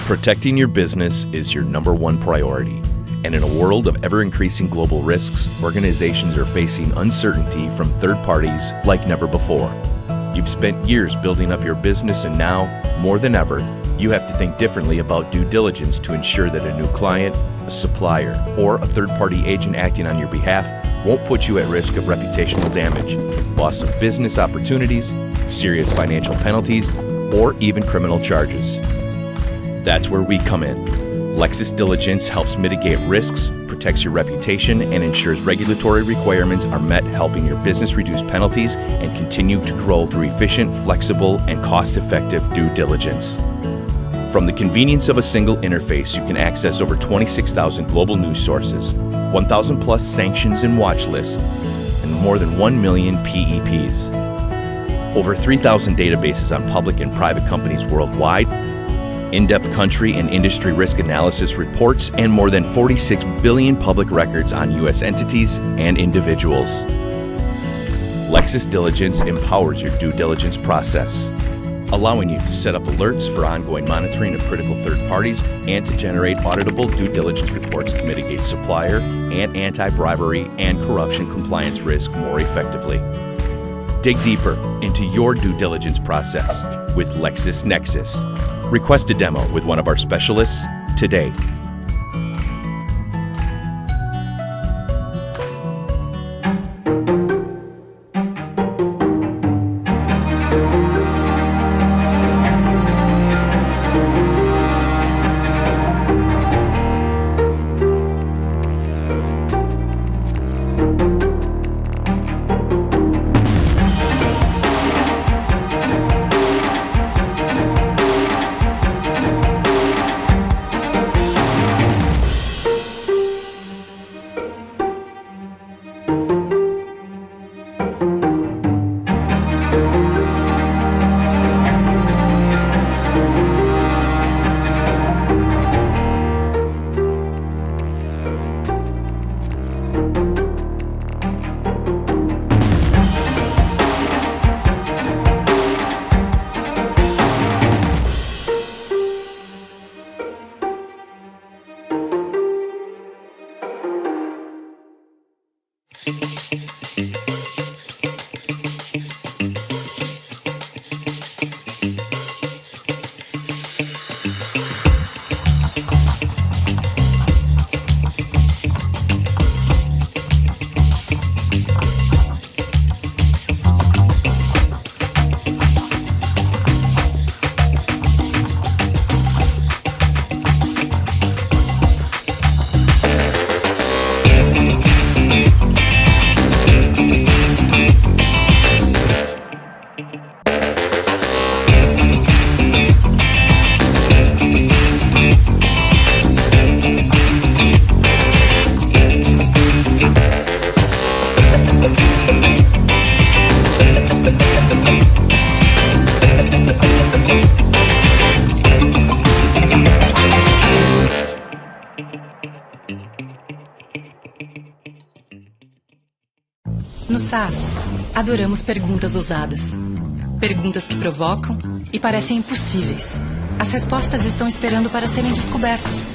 Protecting your business is your number one priority. And in a world of ever-increasing global risks, organizations are facing uncertainty from third parties like never before. You've spent years building up your business, and now, more than ever, you have to think differently about due diligence to ensure that a new client, a supplier, or a third-party agent acting on your behalf won't put you at risk of reputational damage, loss of business opportunities, serious financial penalties, or even criminal charges. That's where we come in. Lexis Diligence helps mitigate risks, protects your reputation, and ensures regulatory requirements are met, helping your business reduce penalties and continue to grow through efficient, flexible, and cost-effective due diligence. From the convenience of a single interface, you can access over 26,000 global news sources, 1,000 plus sanctions and watch lists, and more than 1 million PEPs. Over 3,000 databases on public and private companies worldwide, in-depth country and industry risk analysis reports, and more than 46 billion public records on U.S. entities and individuals. Lexis Diligence empowers your due diligence process, allowing you to set up alerts for ongoing monitoring of critical third parties and to generate auditable due diligence reports to mitigate supplier and anti-bribery and corruption compliance risk more effectively. Dig deeper into your due diligence process with LexisNexis. Request a demo with one of our specialists today. No SAS, adoramos perguntas ousadas. Perguntas que provocam e parecem impossíveis. As respostas estão esperando para serem descobertas.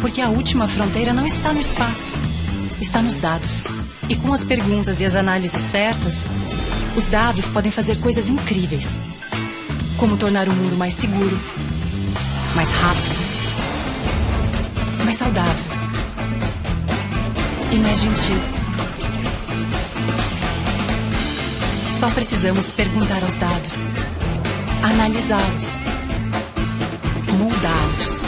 Porque a última fronteira não está no espaço, está nos dados. E com as perguntas e as análises certas, os dados podem fazer coisas incríveis. Como tornar o mundo mais seguro, mais rápido, mais saudável e mais gentil. Só precisamos perguntar aos dados, analisá-los, moldá-los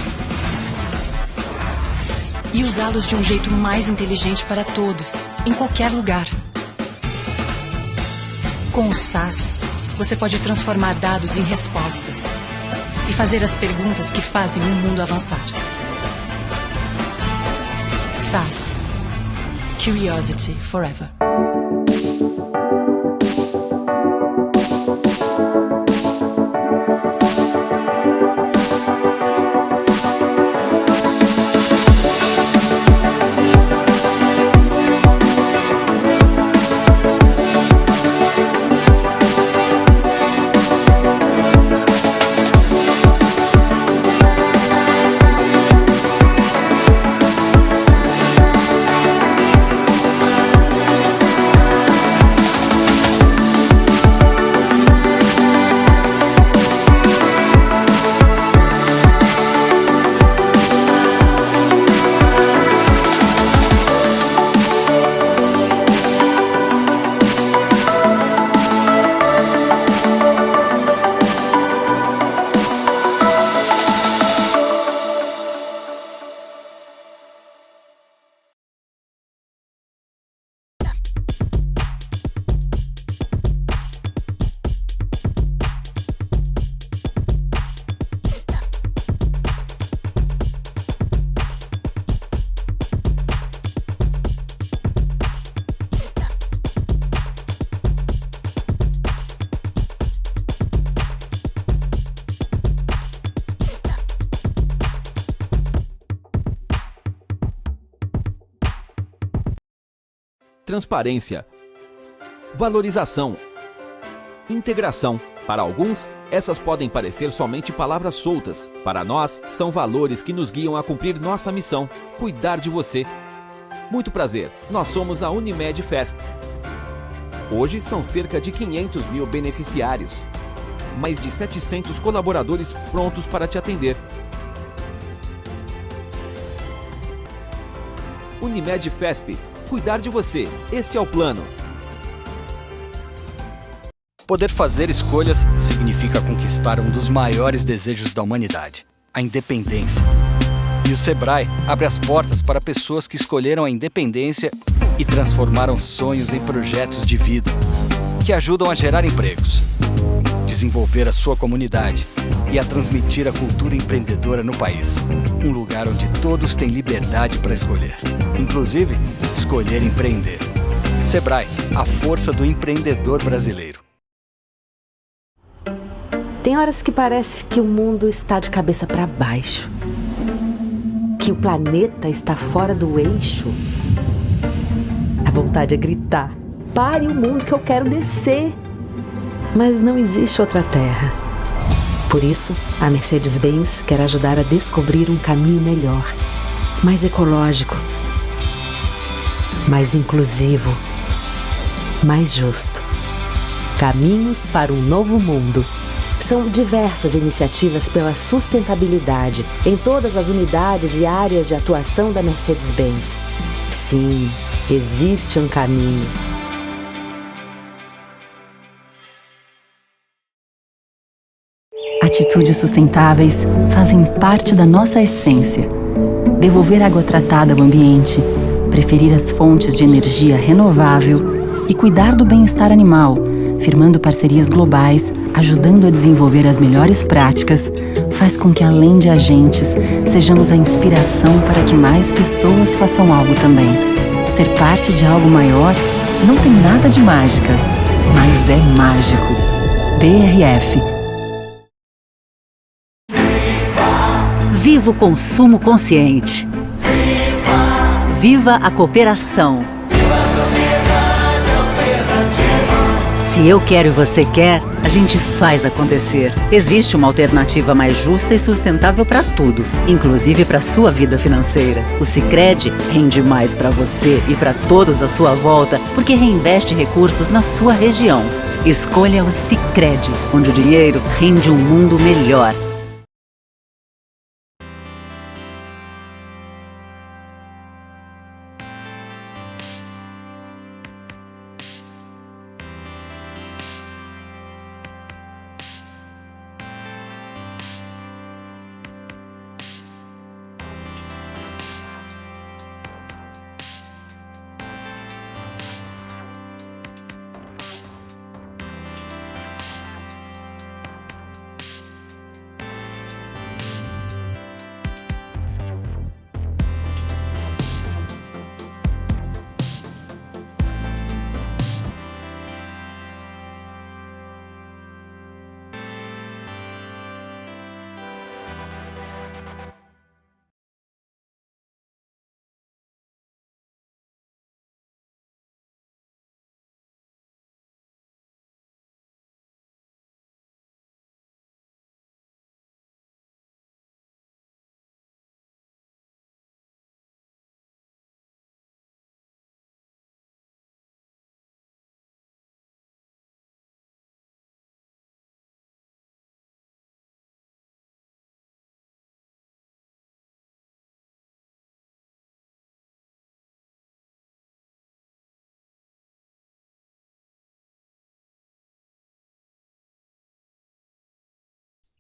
e usá-los de um jeito mais inteligente para todos, em qualquer lugar. Com o SAS, você pode transformar dados em respostas e fazer as perguntas que fazem o mundo avançar. SAS. Curiosity Forever. transparência, valorização, integração. Para alguns, essas podem parecer somente palavras soltas. Para nós, são valores que nos guiam a cumprir nossa missão: cuidar de você. Muito prazer, nós somos a Unimed Fesp. Hoje são cerca de 500 mil beneficiários. Mais de 700 colaboradores prontos para te atender. Unimed Fesp. Cuidar de você. Esse é o plano. Poder fazer escolhas significa conquistar um dos maiores desejos da humanidade, a independência. E o Sebrae abre as portas para pessoas que escolheram a independência e transformaram sonhos em projetos de vida, que ajudam a gerar empregos, desenvolver a sua comunidade e a transmitir a cultura empreendedora no país. Um lugar onde todos têm liberdade para escolher, inclusive escolher empreender. Sebrae, a força do empreendedor brasileiro. Tem horas que parece que o mundo está de cabeça para baixo, que o planeta está fora do eixo. A vontade é gritar: pare o mundo que eu quero descer. Mas não existe outra terra. Por isso, a Mercedes-Benz quer ajudar a descobrir um caminho melhor, mais ecológico, mais inclusivo, mais justo. Caminhos para um novo mundo. São diversas iniciativas pela sustentabilidade em todas as unidades e áreas de atuação da Mercedes-Benz. Sim, existe um caminho. Atitudes sustentáveis fazem parte da nossa essência. Devolver água tratada ao ambiente, preferir as fontes de energia renovável e cuidar do bem-estar animal, firmando parcerias globais, ajudando a desenvolver as melhores práticas, faz com que, além de agentes, sejamos a inspiração para que mais pessoas façam algo também. Ser parte de algo maior não tem nada de mágica, mas é mágico. BRF. Viva o consumo consciente. Viva a cooperação. Se eu quero e você quer, a gente faz acontecer. Existe uma alternativa mais justa e sustentável para tudo, inclusive para sua vida financeira. O Sicredi rende mais para você e para todos à sua volta, porque reinveste recursos na sua região. Escolha o Sicredi, onde o dinheiro rende um mundo melhor.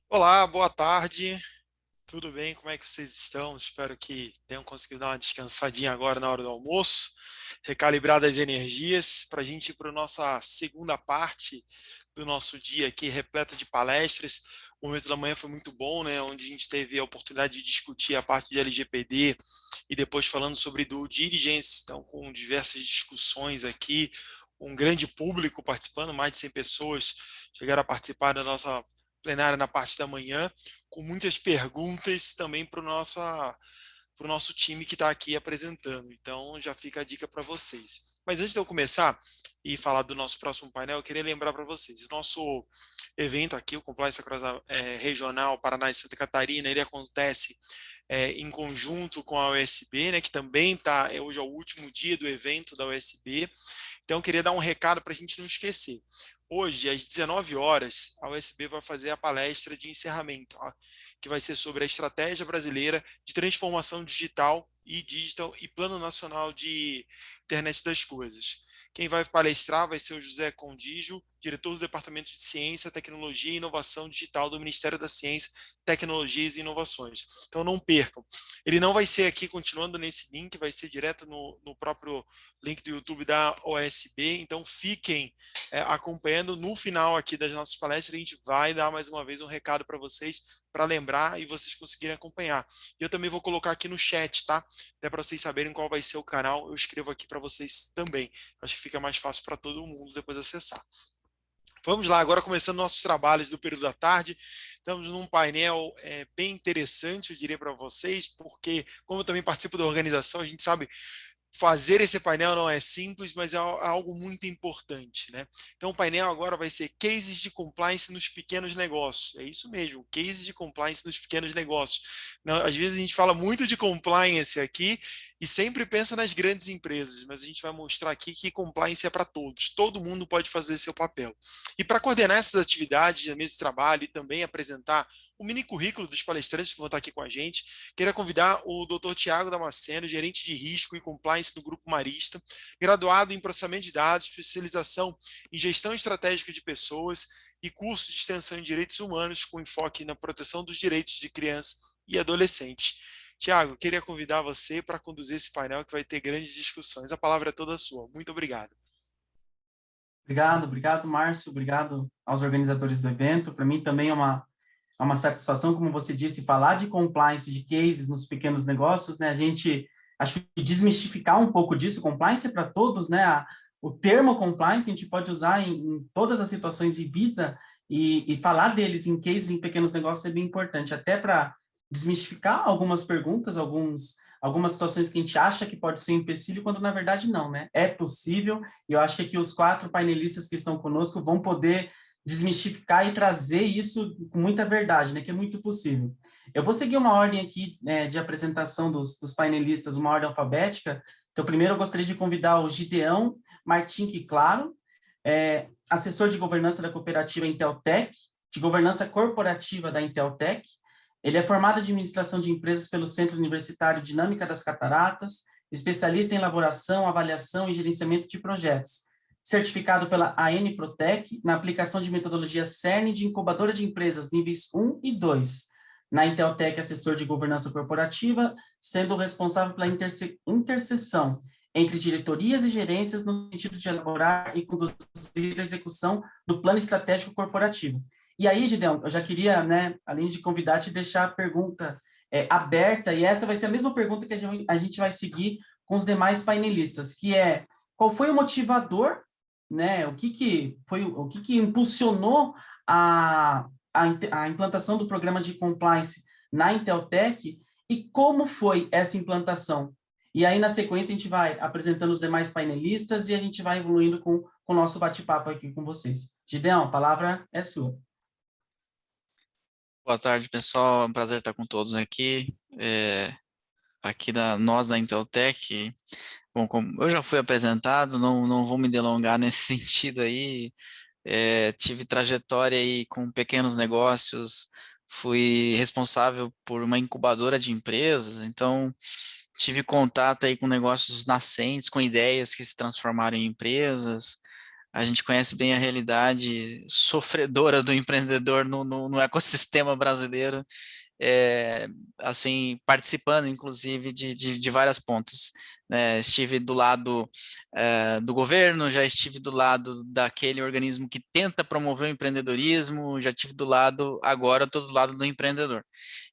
Olá, boa tarde. Tudo bem? Como é que vocês estão? Espero que tenham conseguido dar uma descansadinha agora na hora do almoço, recalibrar as energias para a gente ir para a nossa segunda parte do nosso dia aqui, repleta de palestras. O momento da manhã foi muito bom, né? Onde a gente teve a oportunidade de discutir a parte de LGPD e depois falando sobre due diligence, então com diversas discussões aqui, um grande público participando, mais de 100 pessoas chegaram a participar da nossa plenária na parte da manhã, com muitas perguntas também para para o nosso time que está aqui apresentando. Então, já fica a dica para vocês. Mas antes de eu começar e falar do nosso próximo painel, eu queria lembrar para vocês, o nosso evento aqui, o Compliance Across Regional Paraná e Santa Catarina, ele acontece em conjunto com a USB, né, que também está, hoje é o último dia do evento da USB. Então, eu queria dar um recado para a gente não esquecer. Hoje, às 19 horas, a USB vai fazer a palestra de encerramento, que vai ser sobre a estratégia brasileira de transformação digital e Plano Nacional de Internet das Coisas. Quem vai palestrar vai ser o José Condijo, diretor do Departamento de Ciência, Tecnologia e Inovação Digital do Ministério da Ciência, Tecnologias e Inovações. Então não percam. Ele não vai ser aqui continuando nesse link, vai ser direto no próprio link do YouTube da OSB, então fiquem acompanhando. No final aqui das nossas palestras, a gente vai dar mais uma vez um recado para vocês, para lembrar e vocês conseguirem acompanhar. E eu também vou colocar aqui no chat, tá? Até para vocês saberem qual vai ser o canal, eu escrevo aqui para vocês também. Acho que fica mais fácil para todo mundo depois acessar. Vamos lá, agora começando nossos trabalhos do período da tarde. Estamos num painel bem interessante, eu diria para vocês, porque como eu também participo da organização, a gente sabe fazer esse painel não é simples, mas é algo muito importante, né? Então, o painel agora vai ser cases de compliance nos pequenos negócios. É isso mesmo, cases de compliance nos pequenos negócios. Não, às vezes a gente fala muito de compliance aqui e sempre pensa nas grandes empresas, mas a gente vai mostrar aqui que compliance é para todos. Todo mundo pode fazer seu papel. E para coordenar essas atividades na mesa de trabalho e também apresentar o mini currículo dos palestrantes que vão estar aqui com a gente, queria convidar o Dr. Tiago Damasceno, gerente de risco e compliance do Grupo Marista, graduado em processamento de dados, especialização em gestão estratégica de pessoas e curso de extensão em direitos humanos com enfoque na proteção dos direitos de criança e adolescente. Tiago, queria convidar você para conduzir esse painel que vai ter grandes discussões. A palavra é toda sua. Muito obrigado. Obrigado, Márcio. Obrigado aos organizadores do evento. Para mim também é uma satisfação, como você disse, falar de compliance, de cases nos pequenos negócios, né? A gente, acho que desmistificar um pouco disso, compliance é para todos, né? O termo compliance a gente pode usar em todas as situações de vida e falar deles em cases, em pequenos negócios é bem importante, até para desmistificar algumas perguntas, algumas situações que a gente acha que pode ser um empecilho, quando na verdade não, né? É possível, e eu acho que aqui os 4 painelistas que estão conosco vão poder desmistificar e trazer isso com muita verdade, né? Que é muito possível. Eu vou seguir uma ordem aqui de apresentação dos painelistas, uma ordem alfabética. Então, primeiro eu gostaria de convidar o Gideão Martinque Claro, assessor de governança da cooperativa Inteltec, de governança corporativa da Inteltec. Ele é formado em administração de empresas pelo Centro Universitário Dinâmica das Cataratas, especialista em elaboração, avaliação e gerenciamento de projetos, certificado pela ANProtec na aplicação de metodologia CERN de incubadora de empresas níveis 1 e 2. Na Inteltec, assessor de governança corporativa, sendo responsável pela interseção entre diretorias e gerências no sentido de elaborar e conduzir a execução do plano estratégico corporativo. E aí, Gideão, eu já queria, né, além de convidar, te deixar a pergunta aberta, e essa vai ser a mesma pergunta que a gente vai seguir com os demais painelistas, que é, qual foi o motivador, né, o que impulsionou a implantação do programa de compliance na Inteltec e como foi essa implantação? E aí, na sequência, a gente vai apresentando os demais painelistas e a gente vai evoluindo com o nosso bate-papo aqui com vocês. Gideão, a palavra é sua. Boa tarde, pessoal. É um prazer estar com todos aqui. Aqui nós da Inteltec. Bom, como eu já fui apresentado, não vou me delongar nesse sentido aí. Tive trajetória aí com pequenos negócios, fui responsável por uma incubadora de empresas, então tive contato aí com negócios nascentes, com ideias que se transformaram em empresas. A gente conhece bem a realidade sofredora do empreendedor no ecossistema brasileiro, assim, participando, inclusive, de várias pontas, né? Estive do lado do governo, já estive do lado daquele organismo que tenta promover o empreendedorismo, já estive agora estou do lado do empreendedor.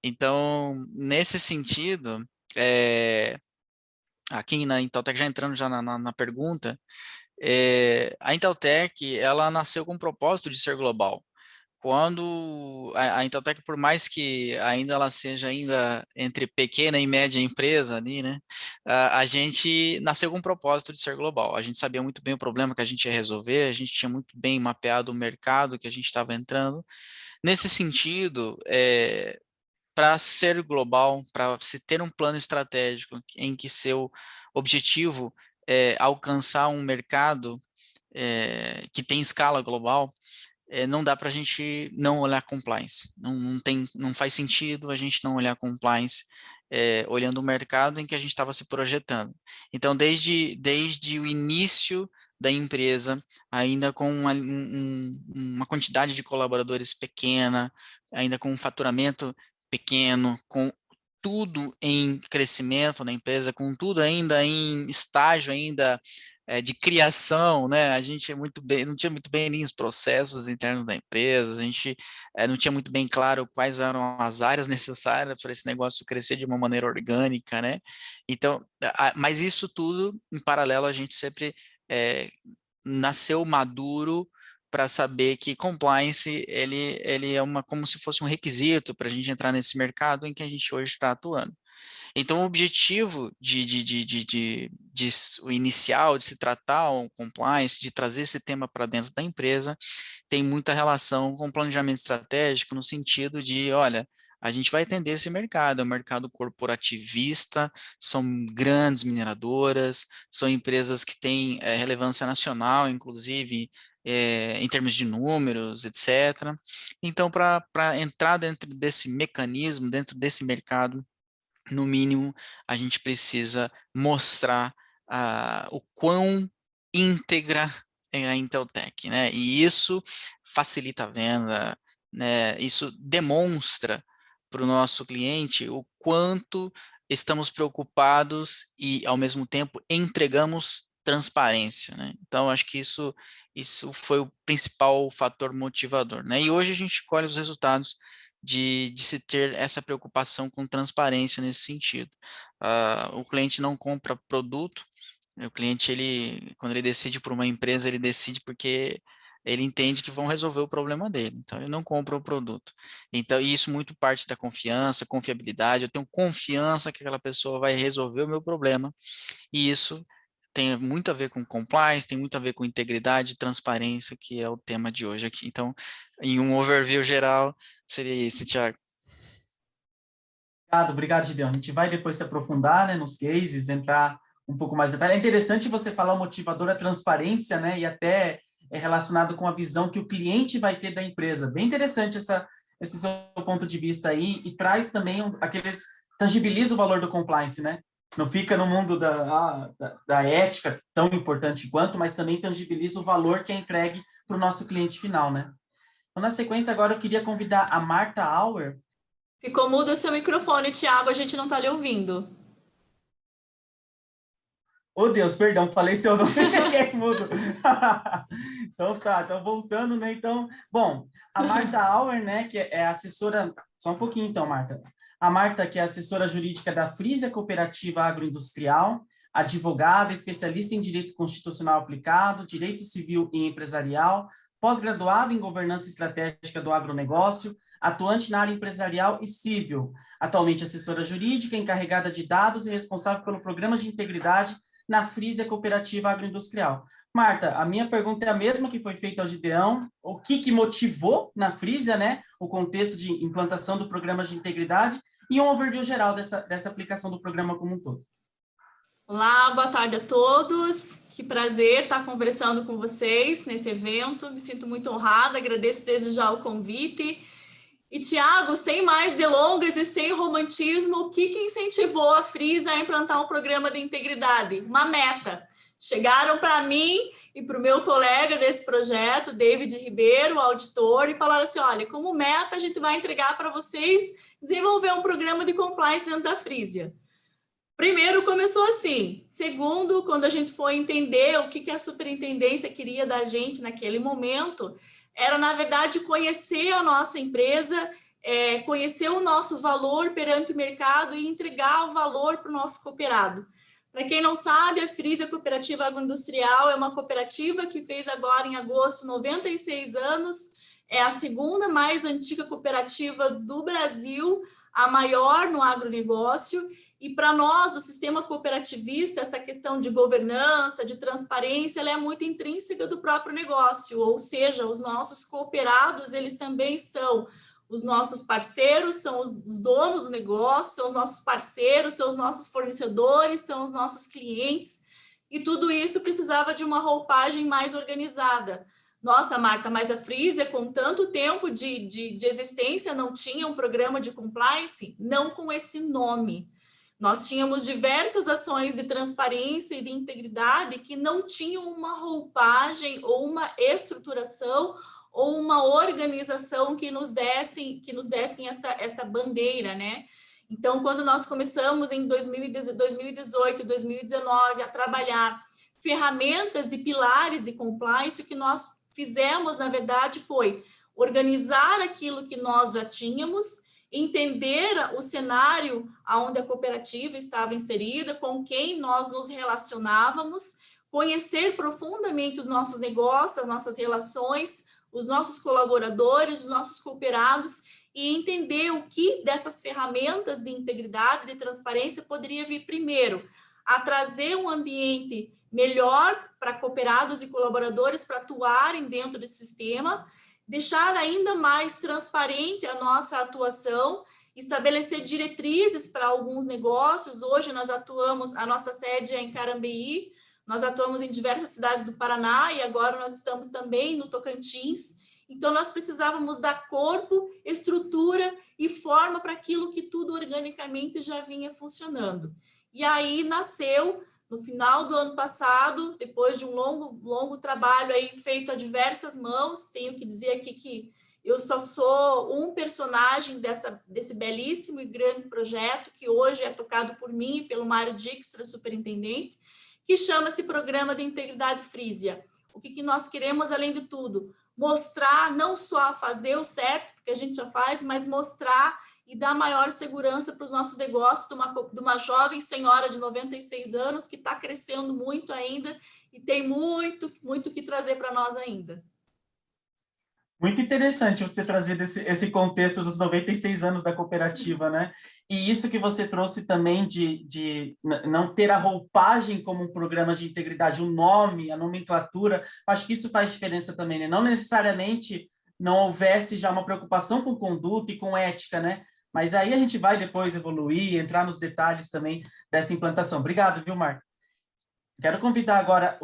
Então, nesse sentido, aqui na Inteltec, já entrando já na pergunta, a Inteltec, ela nasceu com o propósito de ser global. quando a Inteltec, por mais que ainda ela seja ainda entre pequena e média empresa ali, né, a gente nasceu com o propósito de ser global. A gente sabia muito bem o problema que a gente ia resolver, a gente tinha muito bem mapeado o mercado que a gente estava entrando. Nesse sentido, para ser global, para se ter um plano estratégico em que seu objetivo é alcançar um mercado que tem escala global, não dá para a gente não olhar compliance. Não faz sentido a gente não olhar compliance olhando o mercado em que a gente estava se projetando. Então, desde o início da empresa, ainda com uma quantidade de colaboradores pequena, ainda com um faturamento pequeno, com tudo em crescimento na empresa, com tudo ainda em estágio ainda de criação, né? A gente não tinha muito bem nem os processos internos da empresa, a gente não tinha muito bem claro quais eram as áreas necessárias para esse negócio crescer de uma maneira orgânica, né? Então, mas isso tudo, em paralelo, a gente sempre nasceu maduro para saber que compliance ele é como se fosse um requisito para a gente entrar nesse mercado em que a gente hoje está atuando. Então, o objetivo o inicial de se tratar o compliance, de trazer esse tema para dentro da empresa, tem muita relação com o planejamento estratégico, no sentido de, olha, a gente vai atender esse mercado, é um mercado corporativista, são grandes mineradoras, são empresas que têm relevância nacional, inclusive, em termos de números, etc. Então, para entrar dentro desse mecanismo, dentro desse mercado, no mínimo, a gente precisa mostrar o quão íntegra é a Inteltec, né? E isso facilita a venda, né? Isso demonstra para o nosso cliente o quanto estamos preocupados e, ao mesmo tempo, entregamos transparência, né? Então, acho que isso foi o principal fator motivador, né? E hoje a gente colhe os resultados de se ter essa preocupação com transparência nesse sentido. O cliente não compra produto, o cliente, quando ele decide por uma empresa, ele decide porque ele entende que vão resolver o problema dele, então ele não compra o produto. Então, isso muito parte da confiança, confiabilidade, eu tenho confiança que aquela pessoa vai resolver o meu problema, e isso tem muito a ver com compliance, tem muito a ver com integridade e transparência, que é o tema de hoje aqui. Então, em um overview geral, seria isso, Thiago. Obrigado, Gideon. A gente vai depois se aprofundar, né, nos cases, entrar um pouco mais em detalhe. É interessante você falar o motivador, a transparência, né, e até é relacionado com a visão que o cliente vai ter da empresa. Bem interessante esse seu ponto de vista aí, e traz também tangibiliza o valor do compliance, né? Não fica no mundo da ética tão importante quanto, mas também tangibiliza o valor que é entregue para o nosso cliente final, né? Então, na sequência, agora eu queria convidar a Marta Auer. Ficou mudo o seu microfone, Thiago, a gente não está lhe ouvindo. Oh, Deus, perdão, falei seu nome, mudo. Então tá, então voltando, né? Então, bom, a Marta Auer, né, que é assessora... Só um pouquinho então, Marta. A Marta, que é assessora jurídica da Frisia Cooperativa Agroindustrial, advogada, especialista em Direito Constitucional Aplicado, Direito Civil e Empresarial, pós-graduada em Governança Estratégica do Agronegócio, atuante na área empresarial e civil, atualmente assessora jurídica, encarregada de dados e responsável pelo Programa de Integridade na Frisia Cooperativa Agroindustrial. Marta, a minha pergunta é a mesma que foi feita ao Gideão. O que motivou na Frisia, né, o contexto de implantação do Programa de Integridade e um overview geral dessa aplicação do programa como um todo. Olá, boa tarde a todos. Que prazer estar conversando com vocês nesse evento. Me sinto muito honrada, agradeço desde já o convite. E, Thiago, sem mais delongas e sem romantismo, o que incentivou a Frisia a implantar um programa de integridade? Uma meta. Chegaram para mim e para o meu colega desse projeto, David Ribeiro, auditor, e falaram assim, olha, como meta a gente vai entregar para vocês desenvolver um programa de compliance dentro da Frisia. Primeiro, começou assim. Segundo, quando a gente foi entender o que a superintendência queria da gente naquele momento, era, na verdade, conhecer a nossa empresa, conhecer o nosso valor perante o mercado e entregar o valor para o nosso cooperado. Para quem não sabe, a Frisia Cooperativa Agroindustrial é uma cooperativa que fez agora, em agosto, 96 anos. é a segunda mais antiga cooperativa do Brasil, a maior no agronegócio. E para nós, o sistema cooperativista, essa questão de governança, de transparência, ela é muito intrínseca do próprio negócio, ou seja, os nossos cooperados, eles também são os nossos parceiros, são os donos do negócio, são os nossos parceiros, são os nossos fornecedores, são os nossos clientes, e tudo isso precisava de uma roupagem mais organizada. Nossa, Marta, mas a Frisia, com tanto tempo de existência, não tinha um programa de compliance? Não com esse nome. Nós tínhamos diversas ações de transparência e de integridade que não tinham uma roupagem ou uma estruturação ou uma organização que nos dessem essa bandeira, né? Então, quando nós começamos em 2018, 2019 a trabalhar ferramentas e pilares de compliance, o que nós fizemos, na verdade, foi organizar aquilo que nós já tínhamos, entender o cenário onde a cooperativa estava inserida, com quem nós nos relacionávamos, conhecer profundamente os nossos negócios, as nossas relações, os nossos colaboradores, os nossos cooperados, e entender o que dessas ferramentas de integridade, de transparência, poderia vir primeiro, a trazer um ambiente melhor para cooperados e colaboradores para atuarem dentro desse sistema, deixar ainda mais transparente a nossa atuação, estabelecer diretrizes para alguns negócios. Hoje nós atuamos, a nossa sede é em Carambeí, nós atuamos em diversas cidades do Paraná e agora nós estamos também no Tocantins. Então nós precisávamos dar corpo, estrutura e forma para aquilo que tudo organicamente já vinha funcionando. E aí nasceu, no final do ano passado, depois de um longo trabalho aí feito a diversas mãos, tenho que dizer aqui que eu só sou um personagem desse belíssimo e grande projeto, que hoje é tocado por mim e pelo Mário Dijkstra, superintendente, que chama-se Programa de Integridade Frisia. O que nós queremos, além de tudo? Mostrar, não só fazer o certo, porque a gente já faz, mas mostrar e dar maior segurança para os nossos negócios de uma jovem senhora de 96 anos que está crescendo muito ainda e tem muito que trazer para nós ainda. Muito interessante você trazer esse contexto dos 96 anos da cooperativa, né? E isso que você trouxe também de não ter a roupagem como um programa de integridade, o nome, a nomenclatura, acho que isso faz diferença também, né? Não necessariamente não houvesse já uma preocupação com conduta e com ética, né? Mas aí a gente vai depois evoluir, entrar nos detalhes também dessa implantação. Obrigado, viu, Marco? Quero convidar agora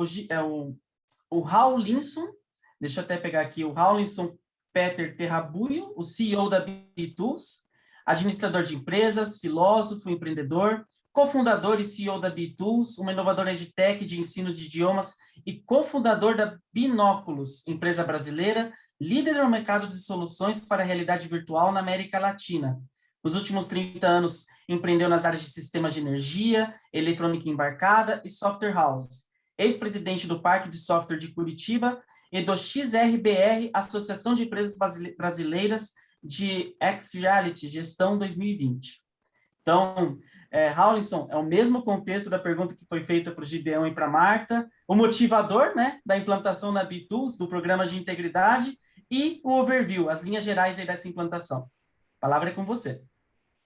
o Raulinson, deixa eu até pegar aqui, o Raulinson Peter Terrabuio, o CEO da B-Tools, administrador de empresas, filósofo, empreendedor, cofundador e CEO da B-Tools, uma inovadora edtech de ensino de idiomas e cofundador da Binóculos, empresa brasileira, líder no mercado de soluções para a realidade virtual na América Latina. Nos últimos 30 anos, empreendeu nas áreas de sistemas de energia, eletrônica embarcada e software house. Ex-presidente do Parque de Software de Curitiba e do XRBR, Associação de Empresas Brasileiras de X-Reality, Gestão 2020. Então, Raulinson, é o mesmo contexto da pergunta que foi feita para o Gideão e para a Marta, o motivador, né, da implantação na B-Tools, do programa de integridade, e o overview, as linhas gerais aí dessa implantação. A palavra é com você.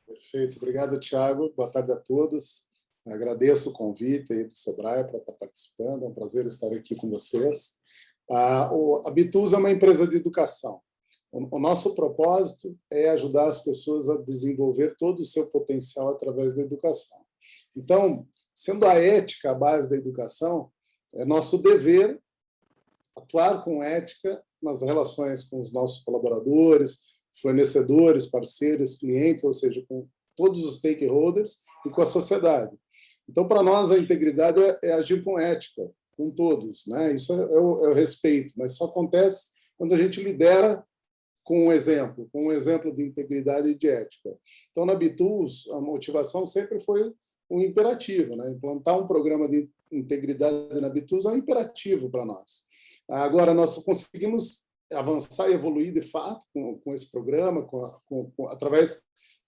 Perfeito. Obrigado, Thiago. Boa tarde a todos. Agradeço o convite aí do Sebrae para estar participando. É um prazer estar aqui com vocês. A B-Tools é uma empresa de educação. O nosso propósito é ajudar as pessoas a desenvolver todo o seu potencial através da educação. Então, sendo a ética a base da educação, é nosso dever atuar com ética nas relações com os nossos colaboradores, fornecedores, parceiros, clientes, ou seja, com todos os stakeholders e com a sociedade. Então, para nós, a integridade é agir com ética, com todos, né? Isso é o respeito, mas só acontece quando a gente lidera com um exemplo de integridade e de ética. Então, na B-Tools, a motivação sempre foi um imperativo, né? Implantar um programa de integridade na B-Tools é um imperativo para nós. Agora, nós conseguimos avançar e evoluir, de fato, com esse programa, através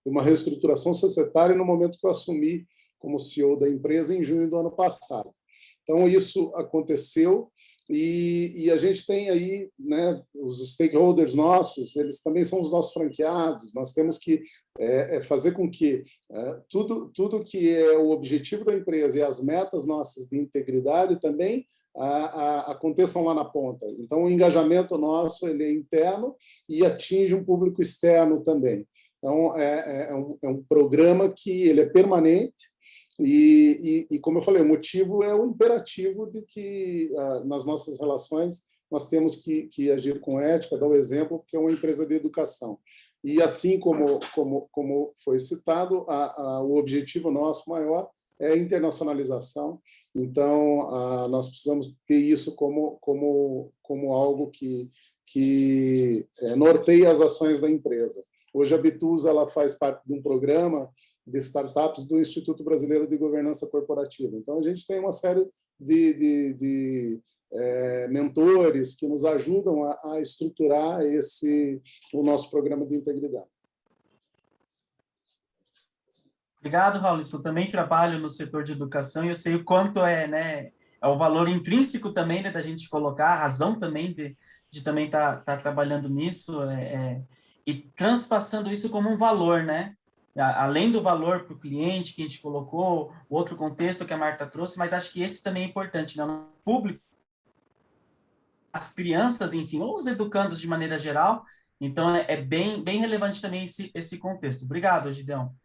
de uma reestruturação societária no momento que eu assumi como CEO da empresa em junho do ano passado. Então, isso aconteceu e a gente tem aí, né, os stakeholders nossos, eles também são os nossos franqueados, nós temos que fazer com que tudo que é o objetivo da empresa e as metas nossas de integridade também aconteçam lá na ponta. Então, o engajamento nosso ele é interno e atinge um público externo também. Então, é um programa que ele é permanente, e, como eu falei, o motivo é o imperativo de que, nas nossas relações, nós temos que agir com ética, dar o exemplo, porque é uma empresa de educação. E, assim como foi citado, o objetivo nosso maior é a internacionalização. Então, nós precisamos ter isso como algo que norteia as ações da empresa. Hoje, a Bitusa ela faz parte de um programa de startups do Instituto Brasileiro de Governança Corporativa. Então, a gente tem uma série de mentores que nos ajudam a estruturar o nosso programa de integridade. Obrigado, Raul. Eu também trabalho no setor de educação e eu sei o quanto é o valor intrínseco também, né, da gente colocar, a razão também de também estar trabalhando nisso e transpassando isso como um valor, né? Além do valor para o cliente que a gente colocou, o outro contexto que a Marta trouxe, mas acho que esse também é importante, né? No público, as crianças, enfim, ou os educandos de maneira geral, então é bem relevante também esse contexto. Obrigado, Gideão.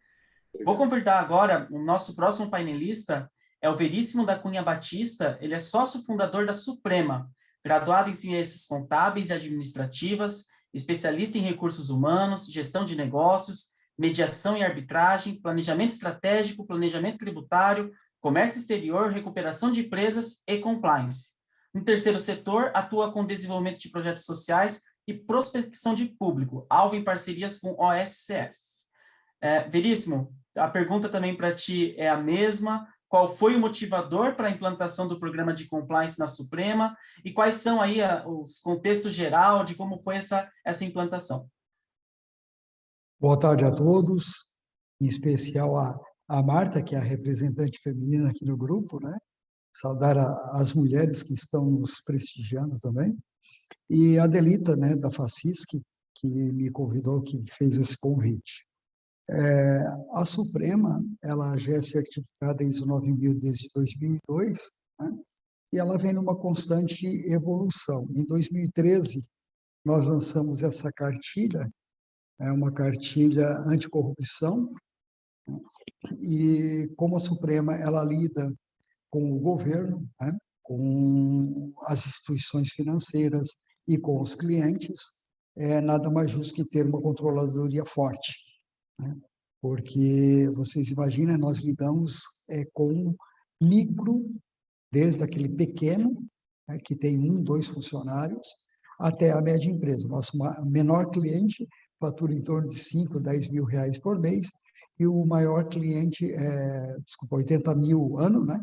Vou convidar agora o nosso próximo painelista, é o Veríssimo da Cunha Batista, ele é sócio fundador da Suprema, graduado em Ciências Contábeis e Administrativas, especialista em recursos humanos, gestão de negócios, mediação e arbitragem, planejamento estratégico, planejamento tributário, comércio exterior, recuperação de empresas e compliance. No terceiro setor, atua com desenvolvimento de projetos sociais e prospecção de público, alvo em parcerias com OSCS. Veríssimo, a pergunta também para ti é a mesma. Qual foi o motivador para a implantação do programa de compliance na Suprema e quais são aí os contextos geral de como foi essa implantação? Boa tarde a todos, em especial a Marta, que é a representante feminina aqui no grupo, né? Saudar as mulheres que estão nos prestigiando também, e a Delita, né, da Facisc, que me convidou, que fez esse convite. A Suprema, ela já é certificada ISO 9000 desde 2002, né? E ela vem numa constante evolução. Em 2013, nós lançamos essa cartilha, uma cartilha anticorrupção, e como a Suprema ela lida com o governo, né, com as instituições financeiras e com os clientes, nada mais justo que ter uma controladoria forte, né? Porque vocês imaginam, nós lidamos com micro, desde aquele pequeno, né, que tem 1, 2 funcionários, até a média empresa. Nosso menor cliente fatura em torno de 5, 10 mil reais por mês, e o maior cliente, 80 mil ano, né?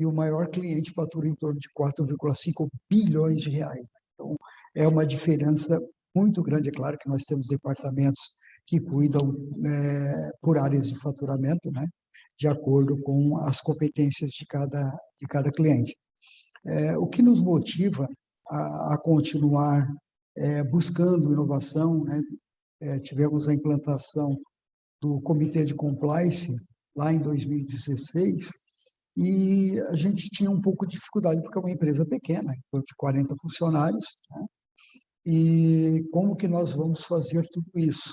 E o maior cliente fatura em torno de 4,5 bilhões de reais. Então, é uma diferença muito grande. É claro que nós temos departamentos que cuidam por áreas de faturamento, né? De acordo com as competências de cada cliente. O que nos motiva a continuar buscando inovação, né? Tivemos a implantação do Comitê de Compliance lá em 2016, e a gente tinha um pouco de dificuldade, porque é uma empresa pequena, de 40 funcionários, né? E como que nós vamos fazer tudo isso?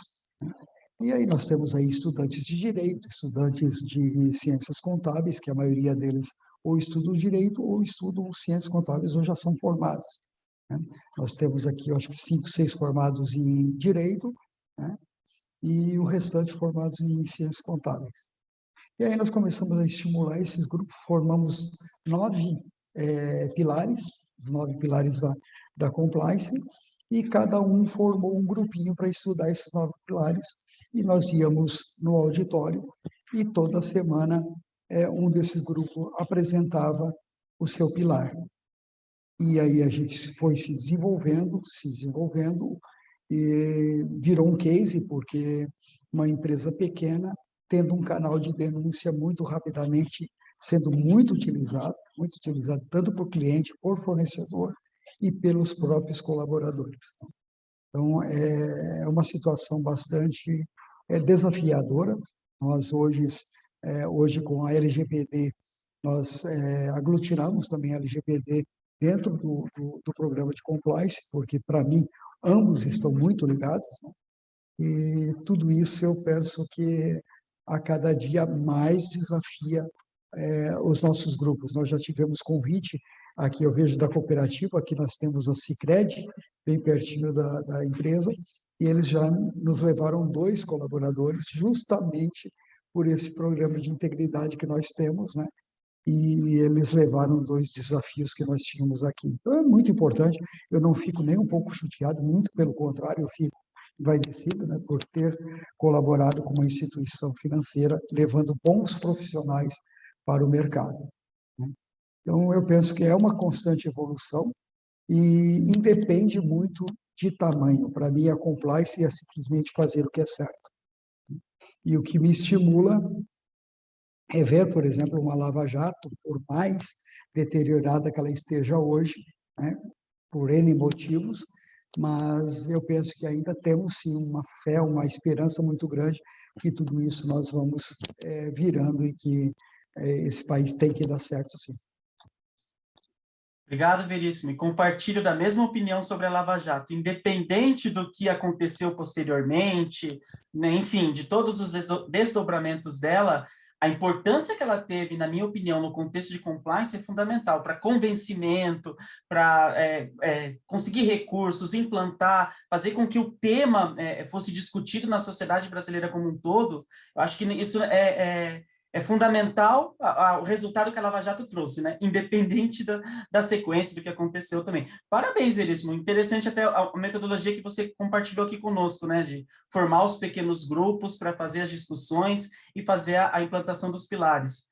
E aí nós temos aí estudantes de direito, estudantes de ciências contábeis, que a maioria deles ou estudam direito ou estudam ciências contábeis ou já são formados, né? Nós temos aqui, eu acho que 5, 6 formados em direito, né? E o restante formados em ciências contábeis. E aí nós começamos a estimular esses grupos, formamos 9 pilares, os 9 pilares da compliance, e cada um formou um grupinho para estudar esses 9 pilares, e nós íamos no auditório, e toda semana um desses grupos apresentava o seu pilar. E aí a gente foi se desenvolvendo, e virou um case, porque uma empresa pequena, tendo um canal de denúncia muito rapidamente sendo muito utilizado tanto por cliente, por fornecedor e pelos próprios colaboradores. Então, é uma situação bastante desafiadora. Nós hoje com a LGPD, nós aglutinamos também a LGPD dentro do programa de compliance, porque, para mim, ambos estão muito ligados, né? E tudo isso eu penso que a cada dia mais desafia os nossos grupos. Nós já tivemos convite, aqui eu vejo da cooperativa, aqui nós temos a Sicredi, bem pertinho da empresa, e eles já nos levaram 2 colaboradores, justamente por esse programa de integridade que nós temos, né? E eles levaram 2 desafios que nós tínhamos aqui. Então, é muito importante, eu não fico nem um pouco chateado, muito pelo contrário, eu fico envaidecido, né, por ter colaborado com uma instituição financeira, levando bons profissionais para o mercado, né? Então, eu penso que é uma constante evolução e independe muito de tamanho. Para mim, a compliance é simplesmente fazer o que é certo. E o que me estimula é ver, por exemplo, uma lava-jato, por mais deteriorada que ela esteja hoje, né, por N motivos, mas eu penso que ainda temos, sim, uma fé, uma esperança muito grande que tudo isso nós vamos virando e que esse país tem que dar certo, sim. Obrigado, Veríssimo. E compartilho da mesma opinião sobre a Lava Jato. Independente do que aconteceu posteriormente, né, enfim, de todos os desdobramentos dela, a importância que ela teve, na minha opinião, no contexto de compliance é fundamental para convencimento, para conseguir recursos, implantar, fazer com que o tema fosse discutido na sociedade brasileira como um todo. Eu acho que isso é fundamental o resultado que a Lava Jato trouxe, né? Independente da sequência do que aconteceu também. Parabéns, Veríssimo. Interessante até a metodologia que você compartilhou aqui conosco, né? De formar os pequenos grupos para fazer as discussões e fazer a implantação dos pilares.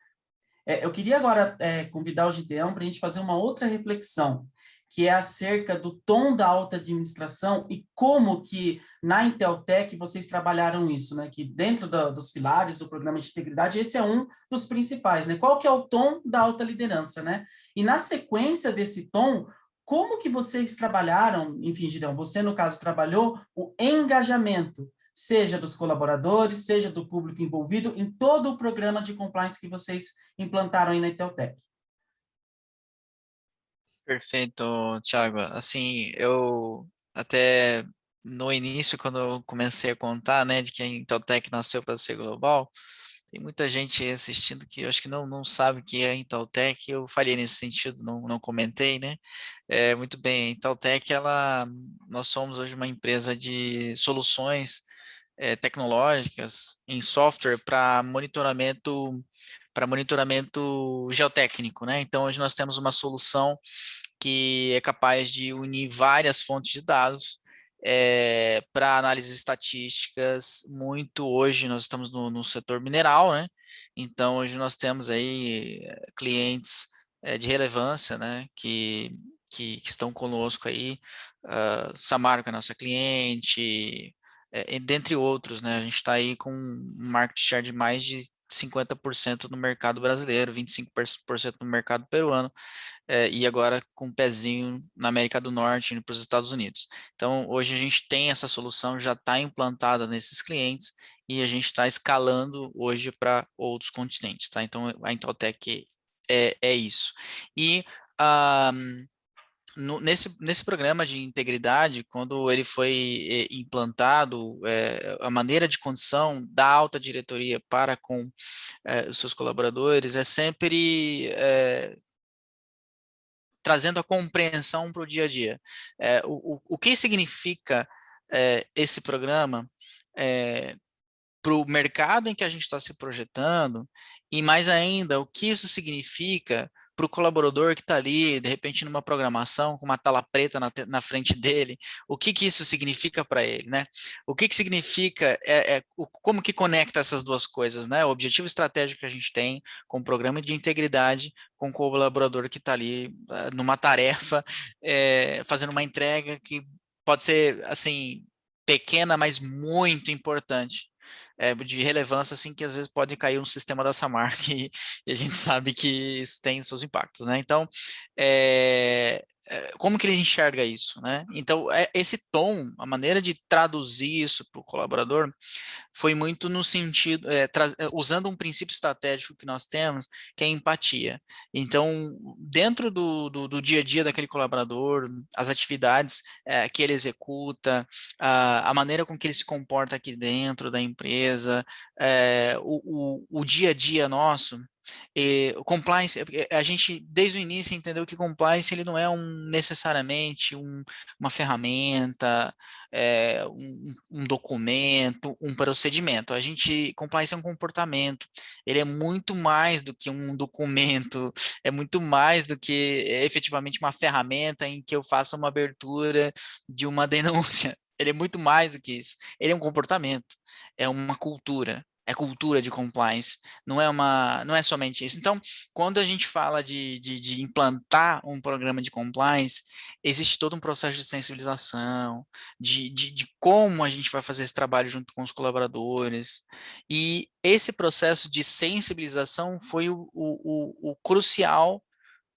Eu queria agora convidar o Gideão para a gente fazer uma outra reflexão, que é acerca do tom da alta administração e como que na Inteltec vocês trabalharam isso, né? Que dentro dos pilares do programa de integridade, esse é um dos principais, né? Qual que é o tom da alta liderança, né? E na sequência desse tom, como que vocês trabalharam, enfim, Gideão, você no caso trabalhou o engajamento, seja dos colaboradores, seja do público envolvido em todo o programa de compliance que vocês implantaram aí na Inteltec? Perfeito, Thiago. Assim, eu até no início, quando eu comecei a contar, né, de que a Inteltec nasceu para ser global, tem muita gente assistindo que eu acho que não sabe o que é a Inteltec. Eu falhei nesse sentido, não comentei, né? Muito bem, a Inteltec, nós somos hoje uma empresa de soluções tecnológicas em software para monitoramento geotécnico, né? Então, hoje nós temos uma solução que é capaz de unir várias fontes de dados para análises estatísticas. Hoje nós estamos no setor mineral, né? Então, hoje nós temos aí clientes de relevância, né? Que estão conosco aí, Samarco é nossa cliente, dentre outros, né? A gente está aí com um market share de mais de 50% no mercado brasileiro, 25% no mercado peruano, e agora com um pezinho na América do Norte, indo para os Estados Unidos. Então, hoje a gente tem essa solução, já está implantada nesses clientes, e a gente está escalando hoje para outros continentes, tá? Então, a Inteltec é isso. E nesse programa de integridade, quando ele foi implantado, a maneira de condição da alta diretoria para com os seus colaboradores é sempre trazendo a compreensão para o dia a dia. O que significa esse programa para o mercado em que a gente está se projetando, e mais ainda, o que isso significa para o colaborador que está ali, de repente, numa programação, com uma tela preta na frente dele, o que isso significa para ele, né? O que significa, como que conecta essas duas coisas, né? O objetivo estratégico que a gente tem com o programa de integridade, com o colaborador que está ali numa tarefa, fazendo uma entrega que pode ser, assim, pequena, mas muito importante de relevância, assim, que às vezes pode cair no sistema da Samarco e a gente sabe que isso tem seus impactos, né? Então, como que ele enxerga isso, né? Então, esse tom, a maneira de traduzir isso para o colaborador foi muito no sentido, usando um princípio estratégico que nós temos, que é a empatia. Então, dentro do dia a dia daquele colaborador, as atividades que ele executa, a maneira com que ele se comporta aqui dentro da empresa, o dia a dia nosso, o compliance, a gente desde o início entendeu que compliance ele não é necessariamente uma ferramenta, um documento, um procedimento. Compliance é um comportamento. Ele é muito mais do que um documento, é muito mais do que efetivamente uma ferramenta em que eu faça uma abertura de uma denúncia. Ele é muito mais do que isso. Ele é um comportamento, é uma cultura. É cultura de compliance, não é somente isso. Então, quando a gente fala de implantar um programa de compliance, existe todo um processo de sensibilização, de como a gente vai fazer esse trabalho junto com os colaboradores, e esse processo de sensibilização foi o crucial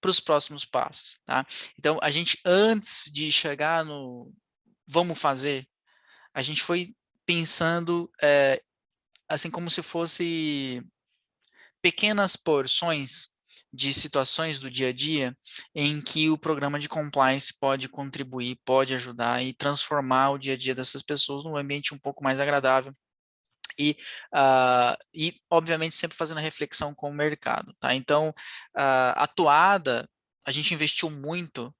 para os próximos passos, tá? Então, a gente, antes de chegar no vamos fazer, a gente foi pensando assim como se fosse pequenas porções de situações do dia a dia em que o programa de compliance pode contribuir, pode ajudar e transformar o dia a dia dessas pessoas num ambiente um pouco mais agradável. E obviamente, sempre fazendo a reflexão com o mercado, tá? Então, a toada, a gente investiu muito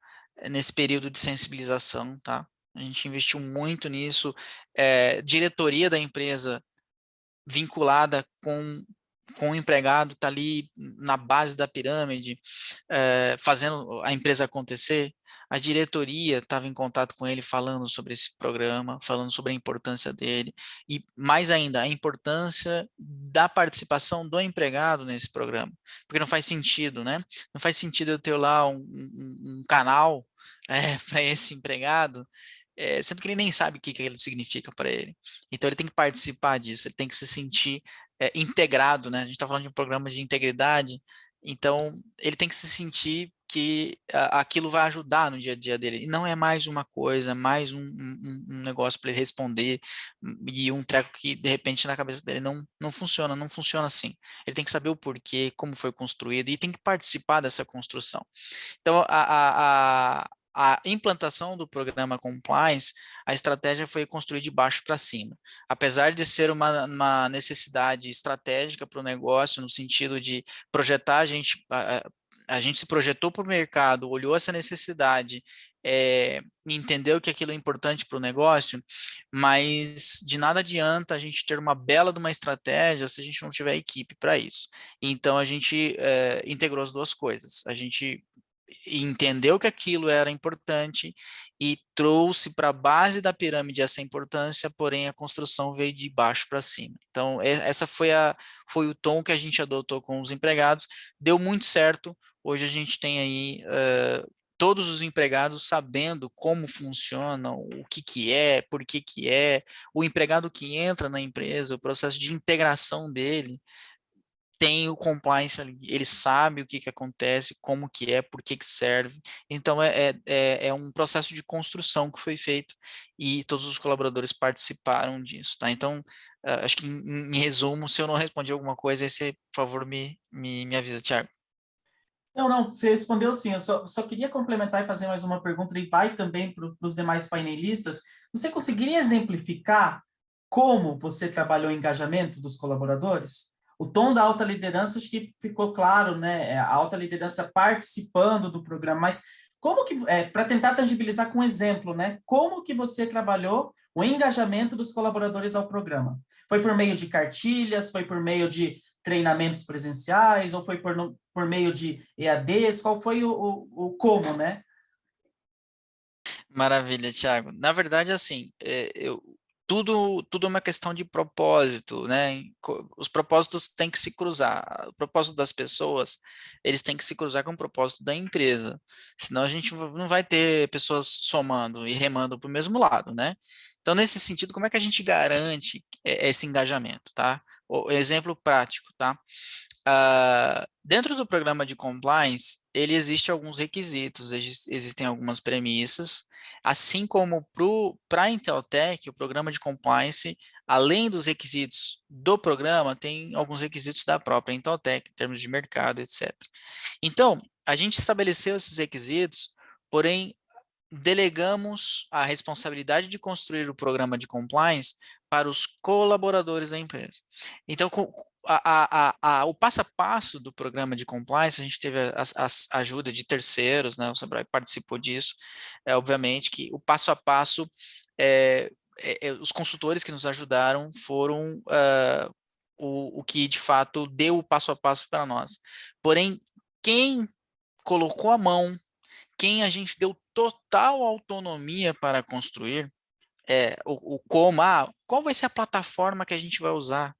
nesse período de sensibilização, tá? A gente investiu muito nisso, diretoria da empresa vinculada com o empregado, está ali na base da pirâmide, fazendo a empresa acontecer. A diretoria estava em contato com ele, falando sobre esse programa, falando sobre a importância dele, e mais ainda, a importância da participação do empregado nesse programa, porque não faz sentido, né? Não faz sentido eu ter lá um canal para esse empregado, sendo que ele nem sabe o que aquilo significa para ele. Então, ele tem que participar disso, ele tem que se sentir integrado, né? A gente está falando de um programa de integridade, então ele tem que se sentir que aquilo vai ajudar no dia a dia dele. E não é mais uma coisa, mais um negócio para ele responder, e um treco que, de repente, na cabeça dele não funciona assim. Ele tem que saber o porquê, como foi construído, e tem que participar dessa construção. Então, a implantação do programa Compliance, a estratégia foi construir de baixo para cima. Apesar de ser uma necessidade estratégica para o negócio, no sentido de projetar, a gente se projetou para o mercado, olhou essa necessidade, entendeu que aquilo é importante para o negócio, mas de nada adianta a gente ter uma bela de uma estratégia se a gente não tiver equipe para isso. Então, a gente integrou as duas coisas. A gente entendeu que aquilo era importante e trouxe para a base da pirâmide essa importância, porém a construção veio de baixo para cima. Então, essa foi o tom que a gente adotou com os empregados, deu muito certo. Hoje a gente tem aí todos os empregados sabendo como funciona, o que é, por que é, o empregado que entra na empresa, o processo de integração dele, tem o compliance ali, ele sabe o que acontece, como que é, por que serve. Então, é um processo de construção que foi feito e todos os colaboradores participaram disso, tá? Então, acho que em resumo, se eu não respondi alguma coisa, aí você, por favor, me avisa, Thiago. Não, você respondeu sim. Eu só queria complementar e fazer mais uma pergunta, e vai também para os demais painelistas. Você conseguiria exemplificar como você trabalhou o engajamento dos colaboradores? O tom da alta liderança, acho que ficou claro, né? A alta liderança participando do programa, mas como que, para tentar tangibilizar com um exemplo, né? Como que você trabalhou o engajamento dos colaboradores ao programa? Foi por meio de cartilhas, foi por meio de treinamentos presenciais, ou foi por meio de EADs? Qual foi o como, né? Maravilha, Thiago. Na verdade, assim, tudo é uma questão de propósito, né? Os propósitos têm que se cruzar. O propósito das pessoas, eles têm que se cruzar com o propósito da empresa. Senão a gente não vai ter pessoas somando e remando para o mesmo lado, né? Então, nesse sentido, como é que a gente garante esse engajamento, tá? O exemplo prático, tá? Dentro do programa de compliance, ele existe alguns requisitos, existem algumas premissas, assim como para a Inteltech, o programa de compliance, além dos requisitos do programa, tem alguns requisitos da própria Inteltech, em termos de mercado, etc. Então, a gente estabeleceu esses requisitos, porém, delegamos a responsabilidade de construir o programa de compliance para os colaboradores da empresa. Então, o passo a passo do programa de compliance, a gente teve a ajuda de terceiros, né? O Sebrae participou disso, obviamente que o passo a passo, os consultores que nos ajudaram foram o que de fato deu o passo a passo para nós. Porém, quem colocou a mão, quem a gente deu total autonomia para construir, qual vai ser a plataforma que a gente vai usar?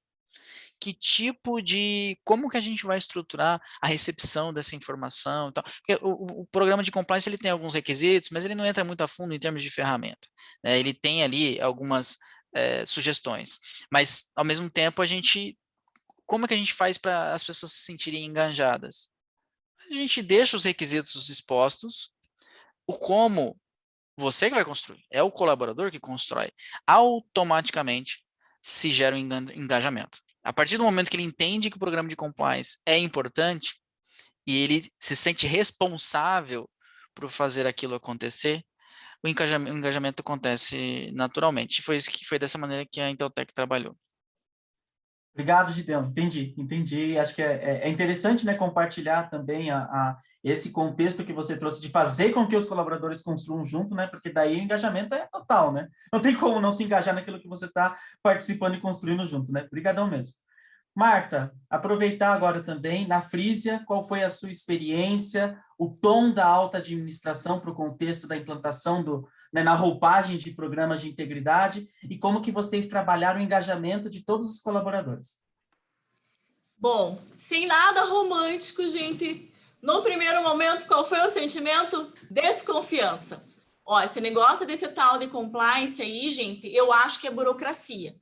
Como que a gente vai estruturar a recepção dessa informação e tal? Porque o programa de compliance, ele tem alguns requisitos, mas ele não entra muito a fundo em termos de ferramenta, né? Ele tem ali algumas sugestões, mas ao mesmo tempo como é que a gente faz para as pessoas se sentirem engajadas? A gente deixa os requisitos expostos, o como você que vai construir, é o colaborador que constrói, automaticamente se gera um engajamento. A partir do momento que ele entende que o programa de compliance é importante e ele se sente responsável por fazer aquilo acontecer, o engajamento acontece naturalmente. Foi dessa maneira que a Inteltech trabalhou. Obrigado, Gideon. Entendi. Acho que é interessante, né, compartilhar também esse contexto que você trouxe de fazer com que os colaboradores construam junto, né, porque daí o engajamento é total, né? Não tem como não se engajar naquilo que você está participando e construindo junto, né? Obrigadão mesmo. Marta, aproveitar agora também, na Frisia, qual foi a sua experiência, o tom da alta administração para o contexto da implantação na roupagem de programas de integridade e como que vocês trabalharam o engajamento de todos os colaboradores? Bom, sem nada romântico, gente. No primeiro momento, qual foi o sentimento? Desconfiança. Ó, esse negócio desse tal de compliance aí, gente, eu acho que é burocracia.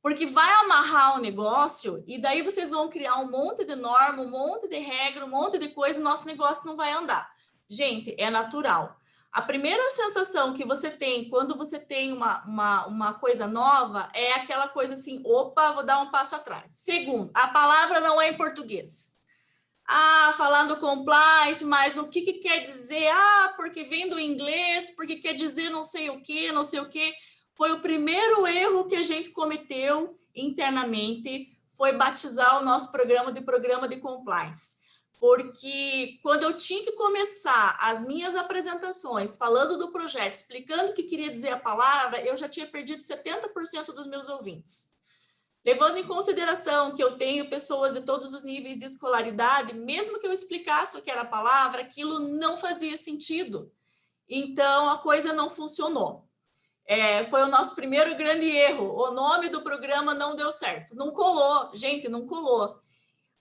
Porque vai amarrar o negócio e daí vocês vão criar um monte de norma, um monte de regra, um monte de coisa e nosso negócio não vai andar. Gente, é natural. A primeira sensação que você tem quando você tem uma coisa nova é aquela coisa assim, opa, vou dar um passo atrás. Segundo, a palavra não é em português. Falando compliance, mas o que quer dizer? Porque vem do inglês, porque quer dizer não sei o quê, não sei o quê. Foi o primeiro erro que a gente cometeu internamente, foi batizar o nosso programa de compliance. Porque quando eu tinha que começar as minhas apresentações falando do projeto, explicando o que queria dizer a palavra, eu já tinha perdido 70% dos meus ouvintes. Levando em consideração que eu tenho pessoas de todos os níveis de escolaridade, mesmo que eu explicasse o que era a palavra, aquilo não fazia sentido. Então, a coisa não funcionou. Foi o nosso primeiro grande erro. O nome do programa não deu certo. Não colou, gente, não colou.